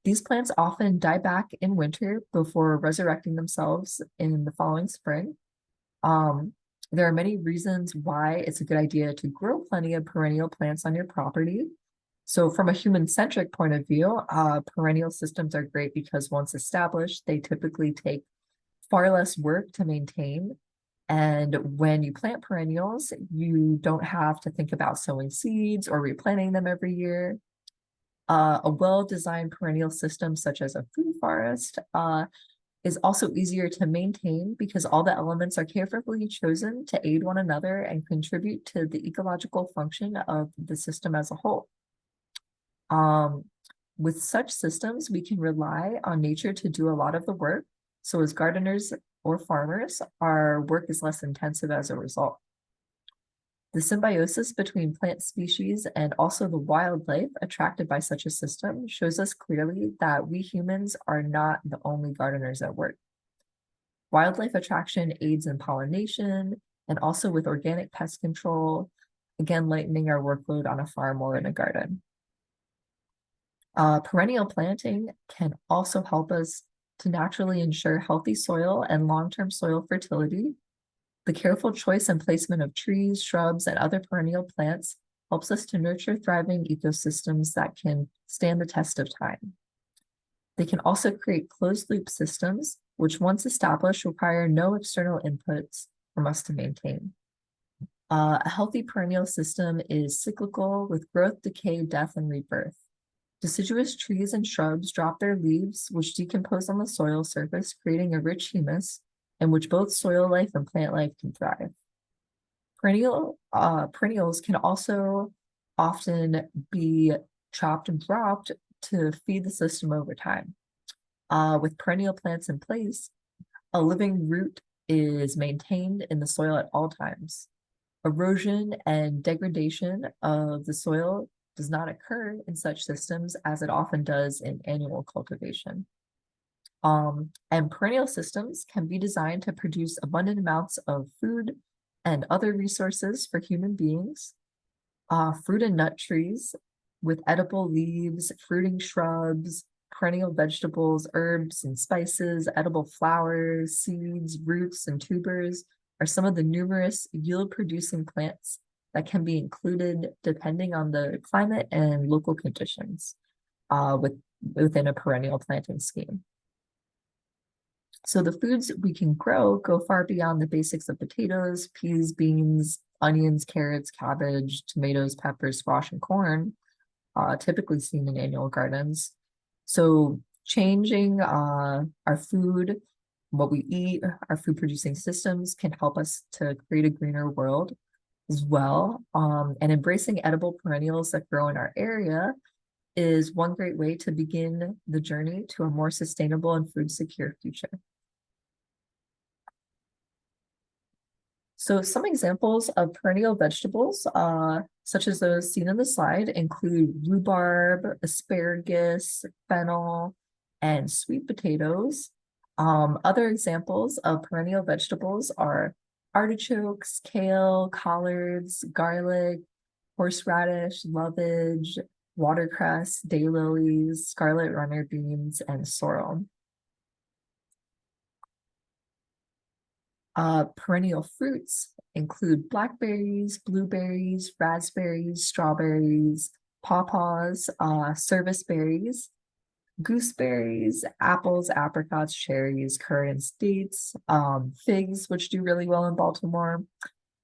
Speaker 1: These plants often die back in winter before resurrecting themselves in the following spring. There are many reasons why it's a good idea to grow plenty of perennial plants on your property. So from a human-centric point of view, perennial systems are great because once established, they typically take far less work to maintain, And when you plant perennials, you don't have to think about sowing seeds or replanting them every year. A well-designed perennial system, such as a food forest, is also easier to maintain because all the elements are carefully chosen to aid one another and contribute to the ecological function of the system as a whole. With such systems, we can rely on nature to do a lot of the work. So as gardeners or farmers, our work is less intensive as a result. The symbiosis between plant species and also the wildlife attracted by such a system shows us clearly that we humans are not the only gardeners at work. Wildlife attraction aids in pollination and also with organic pest control, again, lightening our workload on a farm or in a garden. Perennial planting can also help us to naturally ensure healthy soil and long-term soil fertility. The careful choice and placement of trees, shrubs, and other perennial plants helps us to nurture thriving ecosystems that can stand the test of time. They can also create closed-loop systems, which once established require no external inputs from us to maintain. A healthy perennial system is cyclical with growth, decay, death, and rebirth. Deciduous trees and shrubs drop their leaves, which decompose on the soil surface, creating a rich humus in which both soil life and plant life can thrive. Perennials can also often be chopped and dropped to feed the system over time. With perennial plants in place, a living root is maintained in the soil at all times. Erosion and degradation of the soil does not occur in such systems as it often does in annual cultivation. And perennial systems can be designed to produce abundant amounts of food and other resources for human beings. Fruit and nut trees with edible leaves, fruiting shrubs, perennial vegetables, herbs and spices, edible flowers, seeds, roots, and tubers are some of the numerous yield-producing plants that can be included depending on the climate and local conditions within a perennial planting scheme. So the foods we can grow go far beyond the basics of potatoes, peas, beans, onions, carrots, cabbage, tomatoes, peppers, squash, and corn, typically seen in annual gardens. So changing our food, what we eat, our food producing systems can help us to create a greener world as well. And embracing edible perennials that grow in our area is one great way to begin the journey to a more sustainable and food secure future. So some examples of perennial vegetables, such as those seen in the slide, include rhubarb, asparagus, fennel, and sweet potatoes. Other examples of perennial vegetables are artichokes, kale, collards, garlic, horseradish, lovage, watercress, daylilies, scarlet runner beans, and sorrel. Perennial fruits include blackberries, blueberries, raspberries, strawberries, pawpaws, service berries, gooseberries, apples, apricots, cherries, currants, dates, figs, which do really well in Baltimore,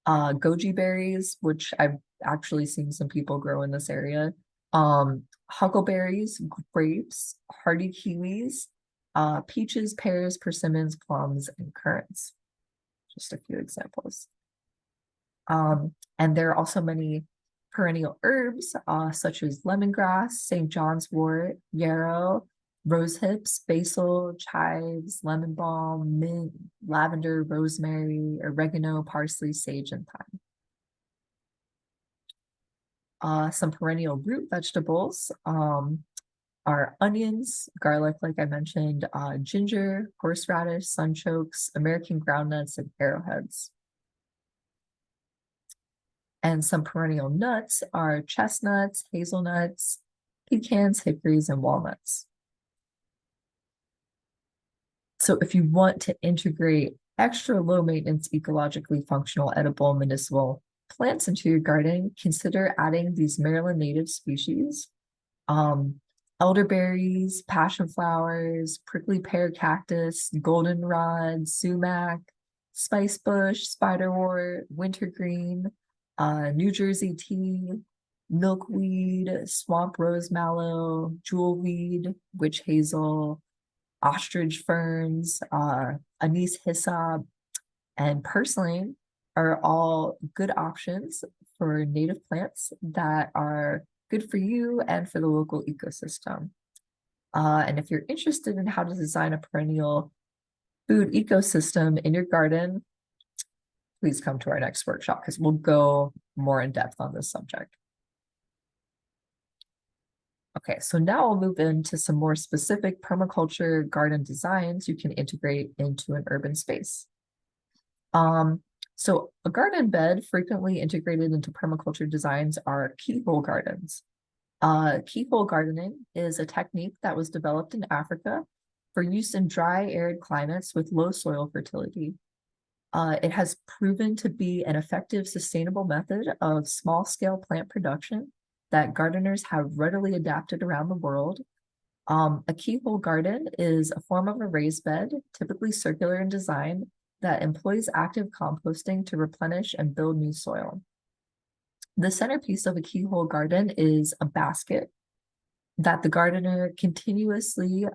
Speaker 1: goji berries, which I've actually seen some people grow in this area, huckleberries, grapes, hardy kiwis, peaches, pears, persimmons, plums, and currants. Just a few examples. And there are also many perennial herbs, such as lemongrass, St. John's wort, yarrow, rosehips, basil, chives, lemon balm, mint, lavender, rosemary, oregano, parsley, sage, and thyme. Some perennial root vegetables are onions, garlic, like I mentioned, ginger, horseradish, sunchokes, American groundnuts, and arrowheads. And some perennial nuts are chestnuts, hazelnuts, pecans, hickories, and walnuts. So if you want to integrate extra low maintenance, ecologically functional, edible, medicinal plants into your garden, consider adding these Maryland native species. Elderberries, passion flowers, prickly pear cactus, goldenrod, sumac, spice bush, spiderwort, wintergreen, New Jersey tea, milkweed, swamp rose mallow, jewelweed, witch hazel, ostrich ferns, anise hyssop, and purslane are all good options for native plants that are good for you and for the local ecosystem. And if you're interested in how to design a perennial food ecosystem in your garden, please come to our next workshop because we'll go more in depth on this subject. Okay, so now we'll move into some more specific permaculture garden designs you can integrate into an urban space. So a garden bed frequently integrated into permaculture designs are keyhole gardens. Keyhole gardening is a technique that was developed in Africa for use in dry, arid climates with low soil fertility. It has proven to be an effective, sustainable method of small-scale plant production that gardeners have readily adapted around the world. A keyhole garden is a form of a raised bed, typically circular in design, that employs active composting to replenish and build new soil. The centerpiece of a keyhole garden is a basket that the gardener continuously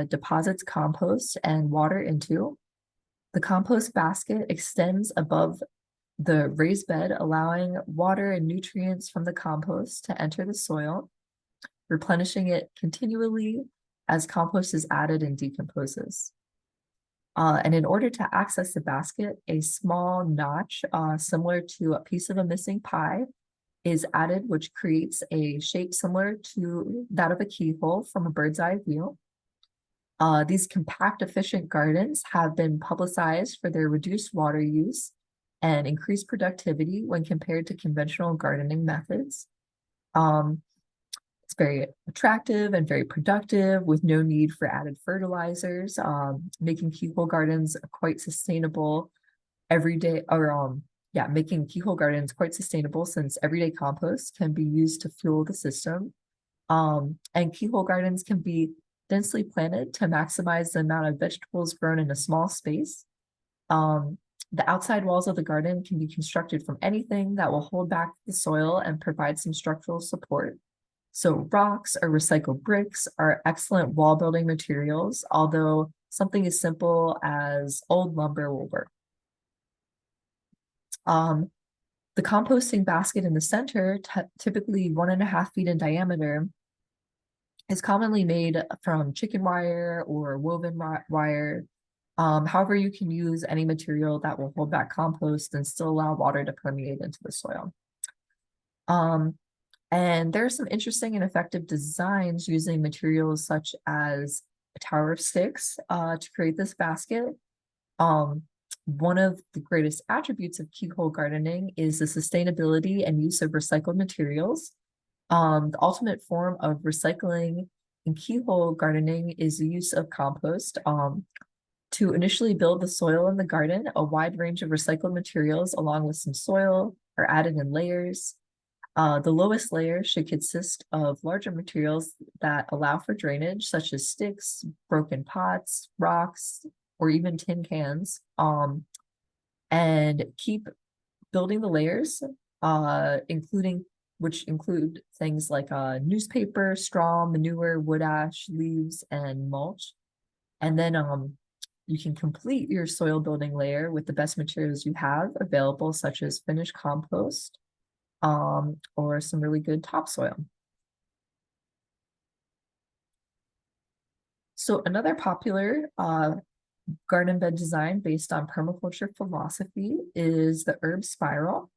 Speaker 1: deposits compost and water into. The compost basket extends above the raised bed, allowing water and nutrients from the compost to enter the soil, replenishing it continually as compost is added and decomposes. And in order to access the basket, a small notch, similar to a piece of a missing pie, is added, which creates a shape similar to that of a keyhole from a bird's eye view. These compact, efficient gardens have been publicized for their reduced water use and increased productivity when compared to conventional gardening methods. It's very attractive and very productive with no need for added fertilizers, making keyhole gardens quite sustainable everyday, or making keyhole gardens quite sustainable since everyday compost can be used to fuel the system. And keyhole gardens can be densely planted to maximize the amount of vegetables grown in a small space. The outside walls of the garden can be constructed from anything that will hold back the soil and provide some structural support. So rocks or recycled bricks are excellent wall building materials, although something as simple as old lumber will work. The composting basket in the center, typically 1.5 feet in diameter, is commonly made from chicken wire or woven wire. However, you can use any material that will hold back compost and still allow water to permeate into the soil. And there are some interesting and effective designs using materials such as a tower of sticks to create this basket. One of the greatest attributes of keyhole gardening is the sustainability and use of recycled materials. The ultimate form of recycling in keyhole gardening is the use of compost. To initially build the soil in the garden, a wide range of recycled materials along with some soil are added in layers. The lowest layer should consist of larger materials that allow for drainage, such as sticks, broken pots, rocks, or even tin cans. And keep building the layers, which include things like newspaper, straw, manure, wood ash, leaves, and mulch. And then you can complete your soil building layer with the best materials you have available, such as finished compost, or some really good topsoil. So another popular garden bed design based on permaculture philosophy is the herb spiral.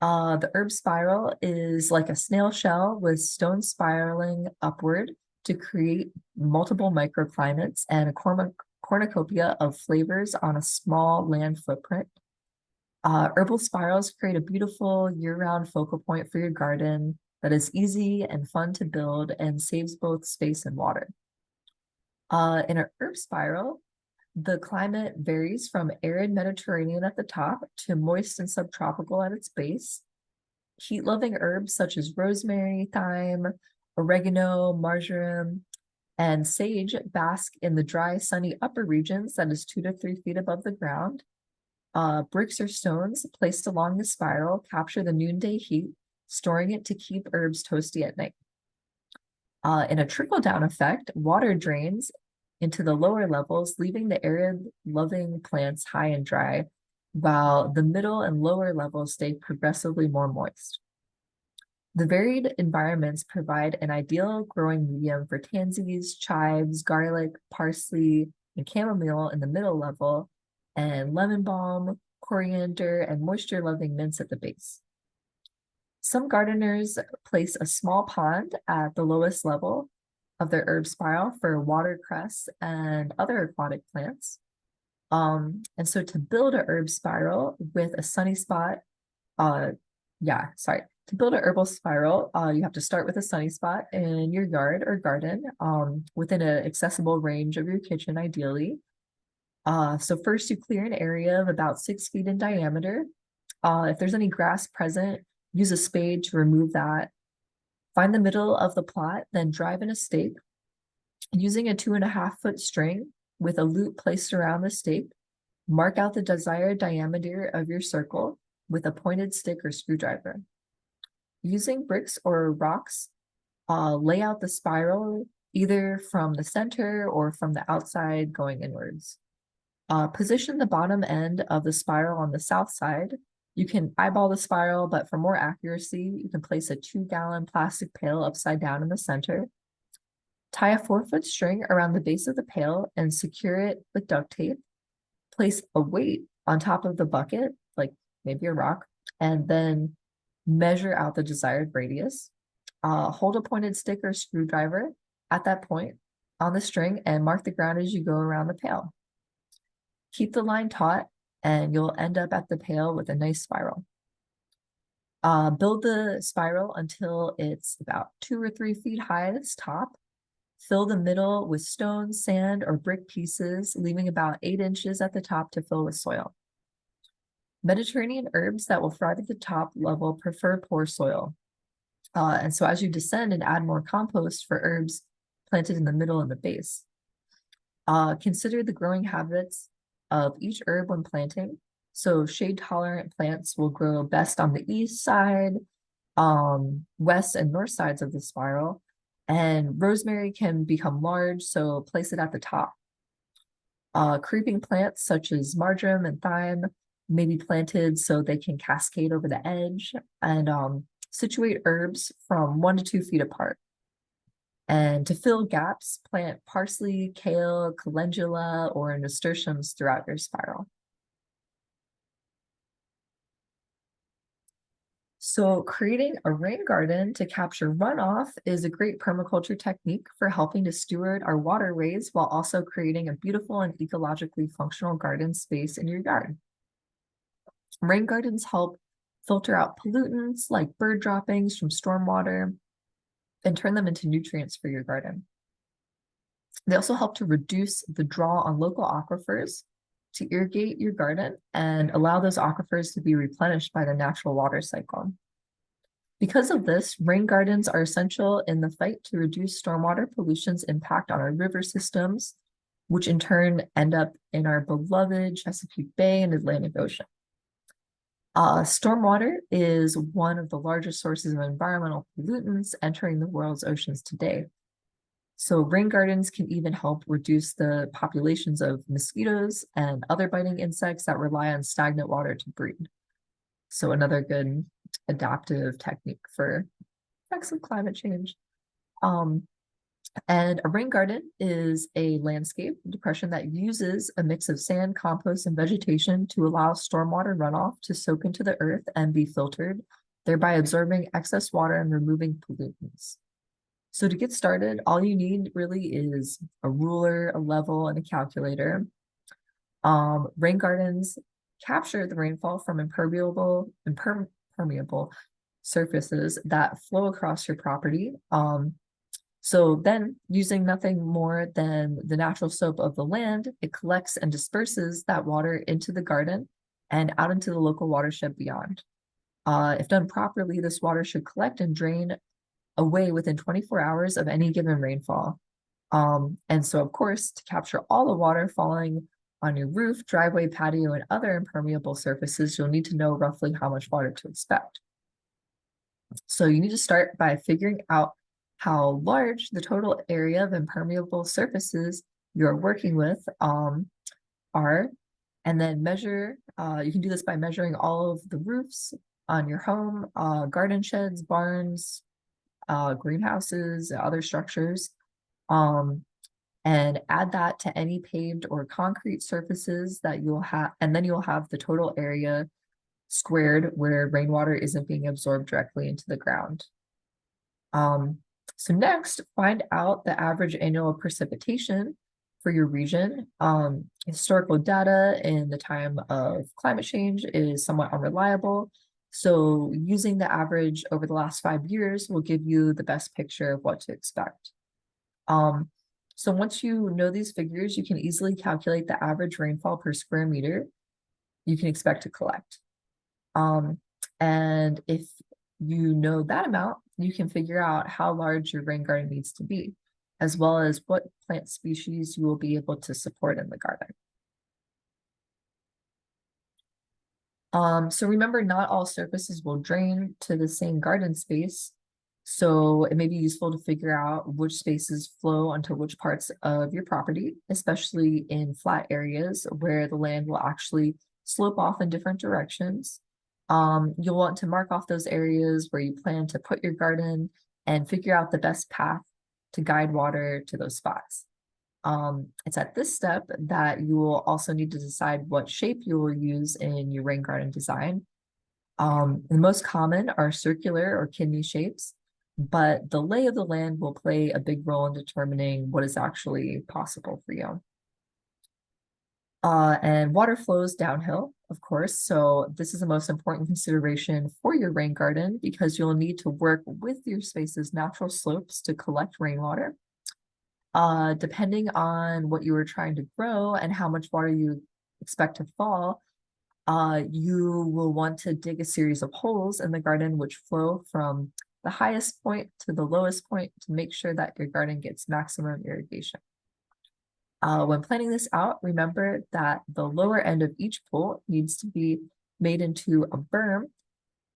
Speaker 1: The herb spiral is like a snail shell with stones spiraling upward to create multiple microclimates and a cornucopia of flavors on a small land footprint. Herbal spirals create a beautiful year-round focal point for your garden that is easy and fun to build and saves both space and water. In an herb spiral, the climate varies from arid Mediterranean at the top to moist and subtropical at its base. Heat-loving herbs such as rosemary, thyme, oregano, marjoram, and sage bask in the dry, sunny upper regions that is 2 to 3 feet above the ground. Bricks or stones placed along the spiral capture the noonday heat, storing it to keep herbs toasty at night. In a trickle-down effect, water drains into the lower levels, leaving the arid-loving plants high and dry, while the middle and lower levels stay progressively more moist. The varied environments provide an ideal growing medium for tansies, chives, garlic, parsley, and chamomile in the middle level, and lemon balm, coriander, and moisture-loving mints at the base. Some gardeners place a small pond at the lowest level of their herb spiral for watercress and other aquatic plants. And so to build a herb spiral with a sunny spot, to build a herbal spiral, you have to start with a sunny spot in your yard or garden, within an accessible range of your kitchen, ideally. So first you clear an area of about 6 feet in diameter. If there's any grass present, use a spade to remove that. Find the middle of the plot, then drive in a stake. Using a 2.5-foot string with a loop placed around the stake, mark out the desired diameter of your circle with a pointed stick or screwdriver. Using bricks or rocks, lay out the spiral either from the center or from the outside going inwards. Position the bottom end of the spiral on the south side. You can eyeball the spiral, but for more accuracy, you can place a 2-gallon plastic pail upside down in the center. Tie a 4-foot string around the base of the pail and secure it with duct tape. Place a weight on top of the bucket, like maybe a rock, and then measure out the desired radius. Hold a pointed stick or screwdriver at that point on the string and mark the ground as you go around the pail. Keep the line taut and you'll end up at the pail with a nice spiral. Build the spiral until it's about 2 or 3 feet high at its top. Fill the middle with stone, sand, or brick pieces, leaving about 8 inches at the top to fill with soil. Mediterranean herbs that will thrive at the top level prefer poor soil. And so as you descend and add more compost for herbs planted in the middle and the base, consider the growing habits of each herb when planting. So shade-tolerant plants will grow best on the east side, west and north sides of the spiral, and rosemary can become large, so place it at the top. Creeping plants such as marjoram and thyme may be planted so they can cascade over the edge, and situate herbs from 1 to 2 feet apart. And to fill gaps, plant parsley, kale, calendula, or nasturtiums throughout your spiral. So creating a rain garden to capture runoff is a great permaculture technique for helping to steward our waterways while also creating a beautiful and ecologically functional garden space in your yard. Rain gardens help filter out pollutants like bird droppings from stormwater and turn them into nutrients for your garden. They also help to reduce the draw on local aquifers to irrigate your garden and allow those aquifers to be replenished by the natural water cycle. Because of this, rain gardens are essential in the fight to reduce stormwater pollution's impact on our river systems, which in turn end up in our beloved Chesapeake Bay and Atlantic Ocean. Stormwater is one of the largest sources of environmental pollutants entering the world's oceans today. So rain gardens can even help reduce the populations of mosquitoes and other biting insects that rely on stagnant water to breed. So another good adaptive technique for effects of climate change. And a rain garden is a landscape depression that uses a mix of sand, compost, and vegetation to allow stormwater runoff to soak into the earth and be filtered, thereby absorbing excess water and removing pollutants. So to get started, all you need really is a ruler, a level, and a calculator. Rain gardens capture the rainfall from impermeable surfaces that flow across your property. So then, using nothing more than the natural soap of the land, it collects and disperses that water into the garden and out into the local watershed beyond. If done properly, this water should collect and drain away within 24 hours of any given rainfall. And so, of course, to capture all the water falling On your roof, driveway, patio, and other impermeable surfaces, you'll need to know roughly how much water to expect. So you need to start by figuring out how large the total area of impermeable surfaces you're working with are, and then measure. You can do this by measuring all of the roofs on your home, garden sheds, barns, greenhouses, other structures, and add that to any paved or concrete surfaces that you'll have, and then you'll have the total area squared where rainwater isn't being absorbed directly into the ground. So next, find out the average annual precipitation for your region. Historical data in the time of climate change is somewhat unreliable. So using the average over the last 5 years will give you the best picture of what to expect. So once you know these figures, you can easily calculate the average rainfall per square meter you can expect to collect. And if you know that amount, you can figure out how large your rain garden needs to be, as well as what plant species you will be able to support in the garden. So remember, not all surfaces will drain to the same garden space. So it may be useful to figure out which spaces flow onto which parts of your property, especially in flat areas where the land will actually slope off in different directions. You'll want to mark off those areas where you plan to put your garden and figure out the best path to guide water to those spots. It's at this step that you will also need to decide what shape you will use in your rain garden design. The most common are circular or kidney shapes, but the lay of the land will play a big role in determining what is actually possible for you. And water flows downhill, of course. So this is the most important consideration for your rain garden because you'll need to work with your space's natural slopes to collect rainwater. Depending on what you were trying to grow and how much water you expect to fall, you will want to dig a series of holes in the garden which flow from the highest point to the lowest point to make sure that your garden gets maximum irrigation. When planning this out, remember that the lower end of each pool needs to be made into a berm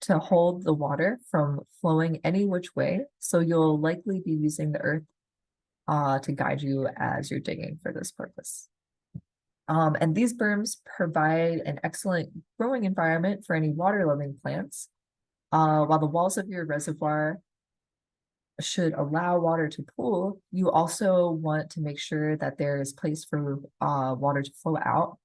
Speaker 1: to hold the water from flowing any which way. So you'll likely be using the earth to guide you as you're digging for this purpose. And these berms provide an excellent growing environment for any water-loving plants, while the walls of your reservoir should allow water to pool. You also want to make sure that there is place for water to flow out.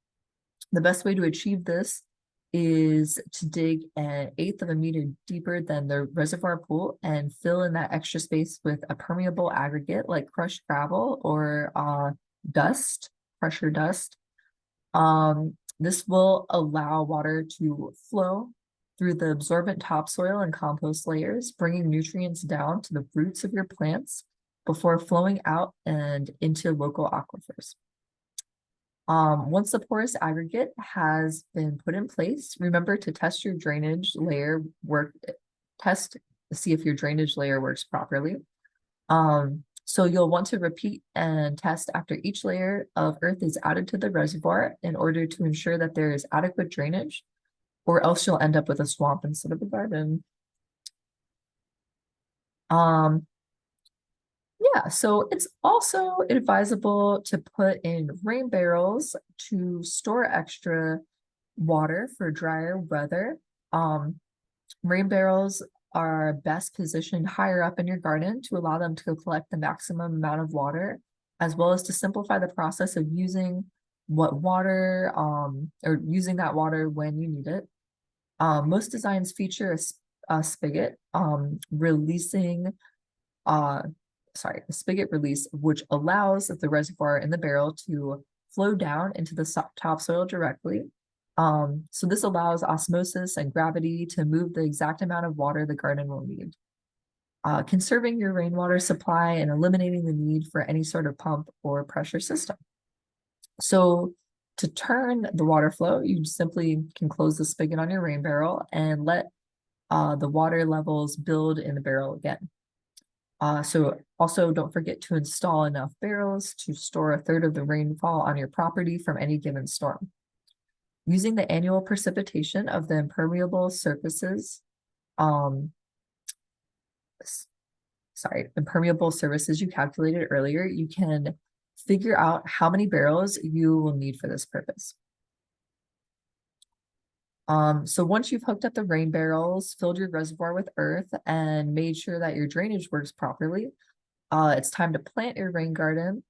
Speaker 1: The best way to achieve this is to dig 1/8 of a meter deeper than the reservoir pool and fill in that extra space with a permeable aggregate like crushed gravel or dust, pressure dust. This will allow water to flow through the absorbent topsoil and compost layers, bringing nutrients down to the roots of your plants before flowing out and into local aquifers. Once the porous aggregate has been put in place, remember to test your drainage layer see if your drainage layer works properly. So you'll want to repeat and test after each layer of earth is added to the reservoir in order to ensure that there is adequate drainage, or else you'll end up with a swamp instead of a garden. Yeah, so it's also advisable to put in rain barrels to store extra water for drier weather. Rain barrels are best positioned higher up in your garden to allow them to collect the maximum amount of water, as well as to simplify the process of using or using that water when you need it. Most designs feature a spigot spigot release, which allows the reservoir in the barrel to flow down into the topsoil directly. So this allows osmosis and gravity to move the exact amount of water the garden will need. Conserving your rainwater supply and eliminating the need for any sort of pump or pressure system. So to turn the water flow, you simply can close the spigot on your rain barrel and let the water levels build in the barrel again. So also don't forget to install enough barrels to store a third of the rainfall on your property from any given storm. Using the annual precipitation of the impermeable surfaces, um, impermeable surfaces you calculated earlier, you can figure out how many barrels you will need for this purpose. So once you've hooked up the rain barrels, filled your reservoir with earth, and made sure that your drainage works properly, it's time to plant your rain garden.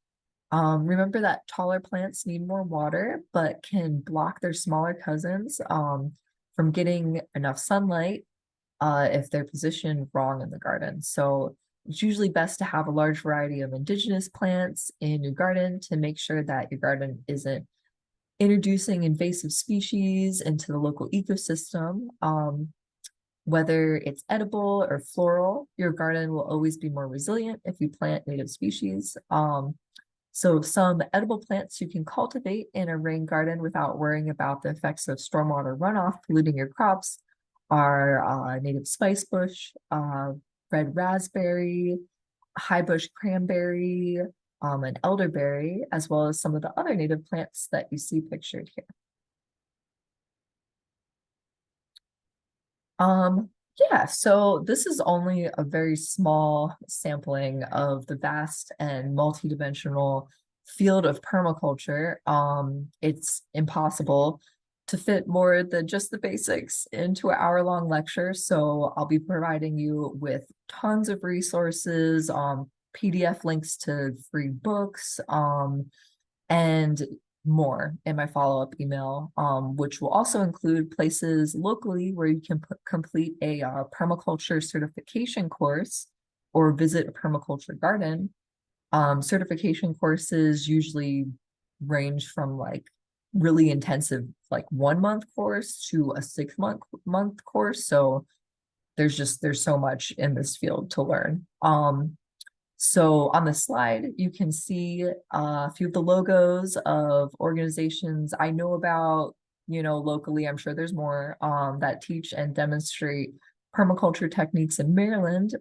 Speaker 1: Remember that taller plants need more water, but can block their smaller cousins from getting enough sunlight if they're positioned wrong in the garden. So it's usually best to have a large variety of indigenous plants in your garden to make sure that your garden isn't introducing invasive species into the local ecosystem. Whether it's edible or floral, your garden will always be more resilient if you plant native species. So some edible plants you can cultivate in a rain garden without worrying about the effects of stormwater runoff polluting your crops are native spice bush, red raspberry, high bush cranberry, and elderberry, as well as some of the other native plants that you see pictured here. Yeah, so this is only a very small sampling of the vast and multidimensional field of permaculture. It's impossible to fit more than just the basics into an hour-long lecture, so I'll be providing you with tons of resources, PDF links to free books, and more in my follow-up email, which will also include places locally where you can complete a permaculture certification course or visit a permaculture garden. Certification courses usually range from like really intensive, like 1 month course to a 6 month course. So there's so much in this field to learn. So on the slide, you can see a few of the logos of organizations I know about, locally. I'm sure there's more that teach and demonstrate permaculture techniques in Maryland.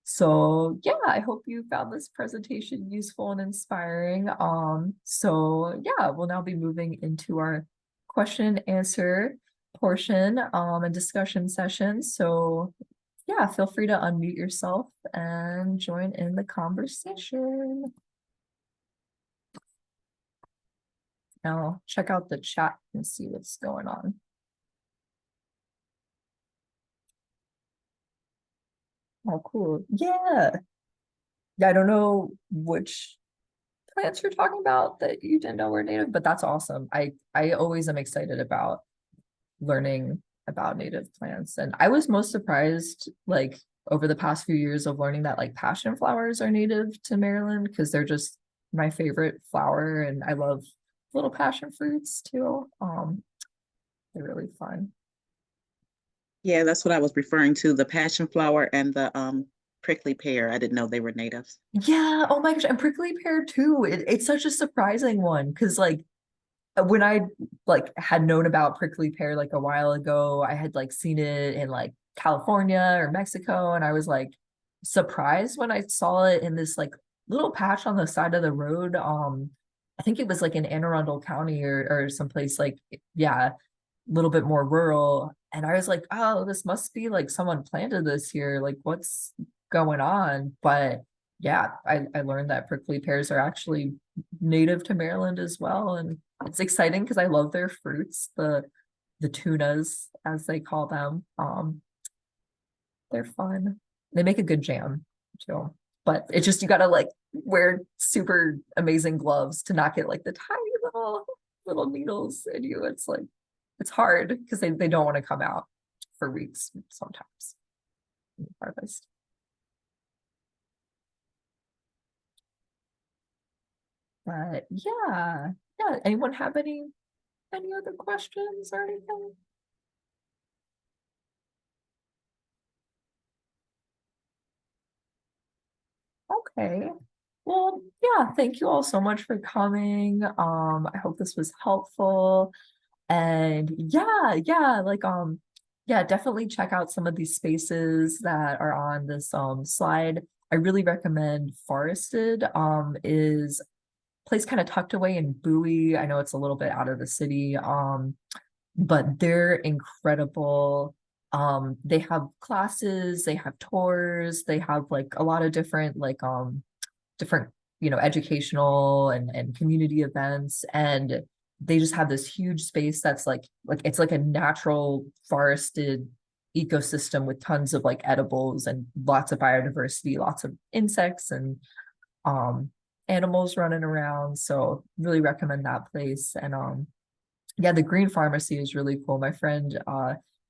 Speaker 1: So yeah, I hope you found this presentation useful and inspiring. So yeah, we'll now be moving into our question and answer portion and discussion session. So yeah, feel free to unmute yourself and join in the conversation. Now check out the chat and see what's going on. Oh, cool. Yeah. Yeah, I don't know which plants you're talking about that you didn't know were native, but that's awesome. I always am excited about learning about native plants. And I was most surprised, like, over the past few years of learning that like passion flowers are native to Maryland because they're just my favorite flower, and I love little passion fruits too. They're really fun.
Speaker 2: Yeah, that's what I was referring to, the passion flower and the prickly pear. I didn't know they were natives.
Speaker 1: Yeah, oh my gosh, and prickly pear too. It's such a surprising one because like when I like had known about prickly pear like a while ago, I had like seen it in like California or Mexico, and I was like surprised when I saw it in this like little patch on the side of the road. I think it was like in Anne Arundel County or someplace like, yeah, a little bit more rural. And I was like, oh, this must be like someone planted this here. Like, what's going on? But yeah, I learned that prickly pears are actually native to Maryland as well. And it's exciting because I love their fruits, the tunas, as they call them. They're fun. They make a good jam too. But it's just you gotta like wear super amazing gloves to not get like the tiny little needles in you. It's like it's hard because they don't want to come out for weeks sometimes in the harvest. But yeah, yeah. Anyone have any other questions or anything? Okay. Well, yeah, thank you all so much for coming. I hope this was helpful. And yeah, like Yeah, definitely check out some of these spaces that are on this slide. I really recommend Forested is place kind of tucked away in Bowie. I know it's a little bit out of the city, but they're incredible. They have classes, they have tours, they have like a lot of different different, educational and community events, and they just have this huge space that's like it's like a natural forested ecosystem with tons of like edibles and lots of biodiversity, lots of insects and um animals running around. So really recommend that place. And yeah, the Green Pharmacy is really cool. My friend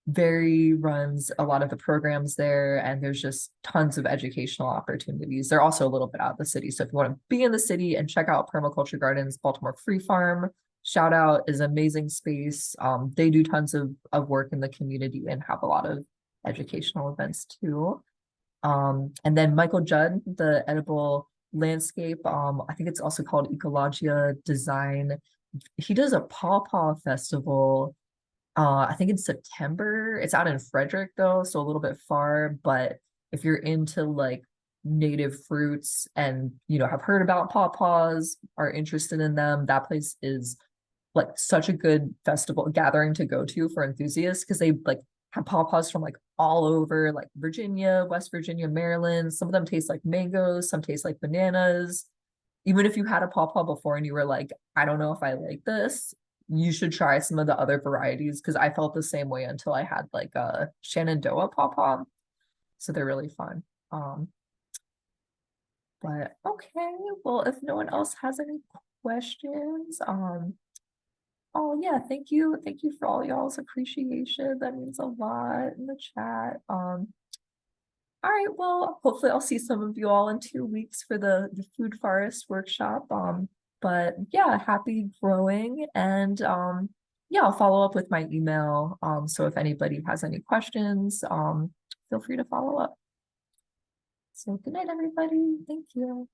Speaker 1: Barry runs a lot of the programs there, and there's just tons of educational opportunities. They're also a little bit out of the city. So if you want to be in the city and check out Permaculture Gardens, Baltimore Free Farm, shout out, is amazing space. They do tons of work in the community and have a lot of educational events too. And then Michael Judd, the edible landscape, I think it's also called Ecologia Design. He does a pawpaw festival, I think in September. It's out in Frederick though, so a little bit far, but if you're into like native fruits and have heard about pawpaws, are interested in them, that place is like such a good festival gathering to go to for enthusiasts, because they like have pawpaws from like all over, like Virginia, West Virginia, Maryland. Some of them taste like mangoes, some taste like bananas. Even if you had a pawpaw before and you were like, I don't know if I like this, you should try some of the other varieties, because I felt the same way until I had like a Shenandoah pawpaw. So they're really fun. But okay, well, if no one else has any questions, oh yeah, thank you. Thank you for all y'all's appreciation. That means a lot in the chat. All right, well, hopefully I'll see some of you all in 2 weeks for the food forest workshop. But yeah, happy growing, and yeah, I'll follow up with my email. So if anybody has any questions, feel free to follow up. So good night, everybody. Thank you.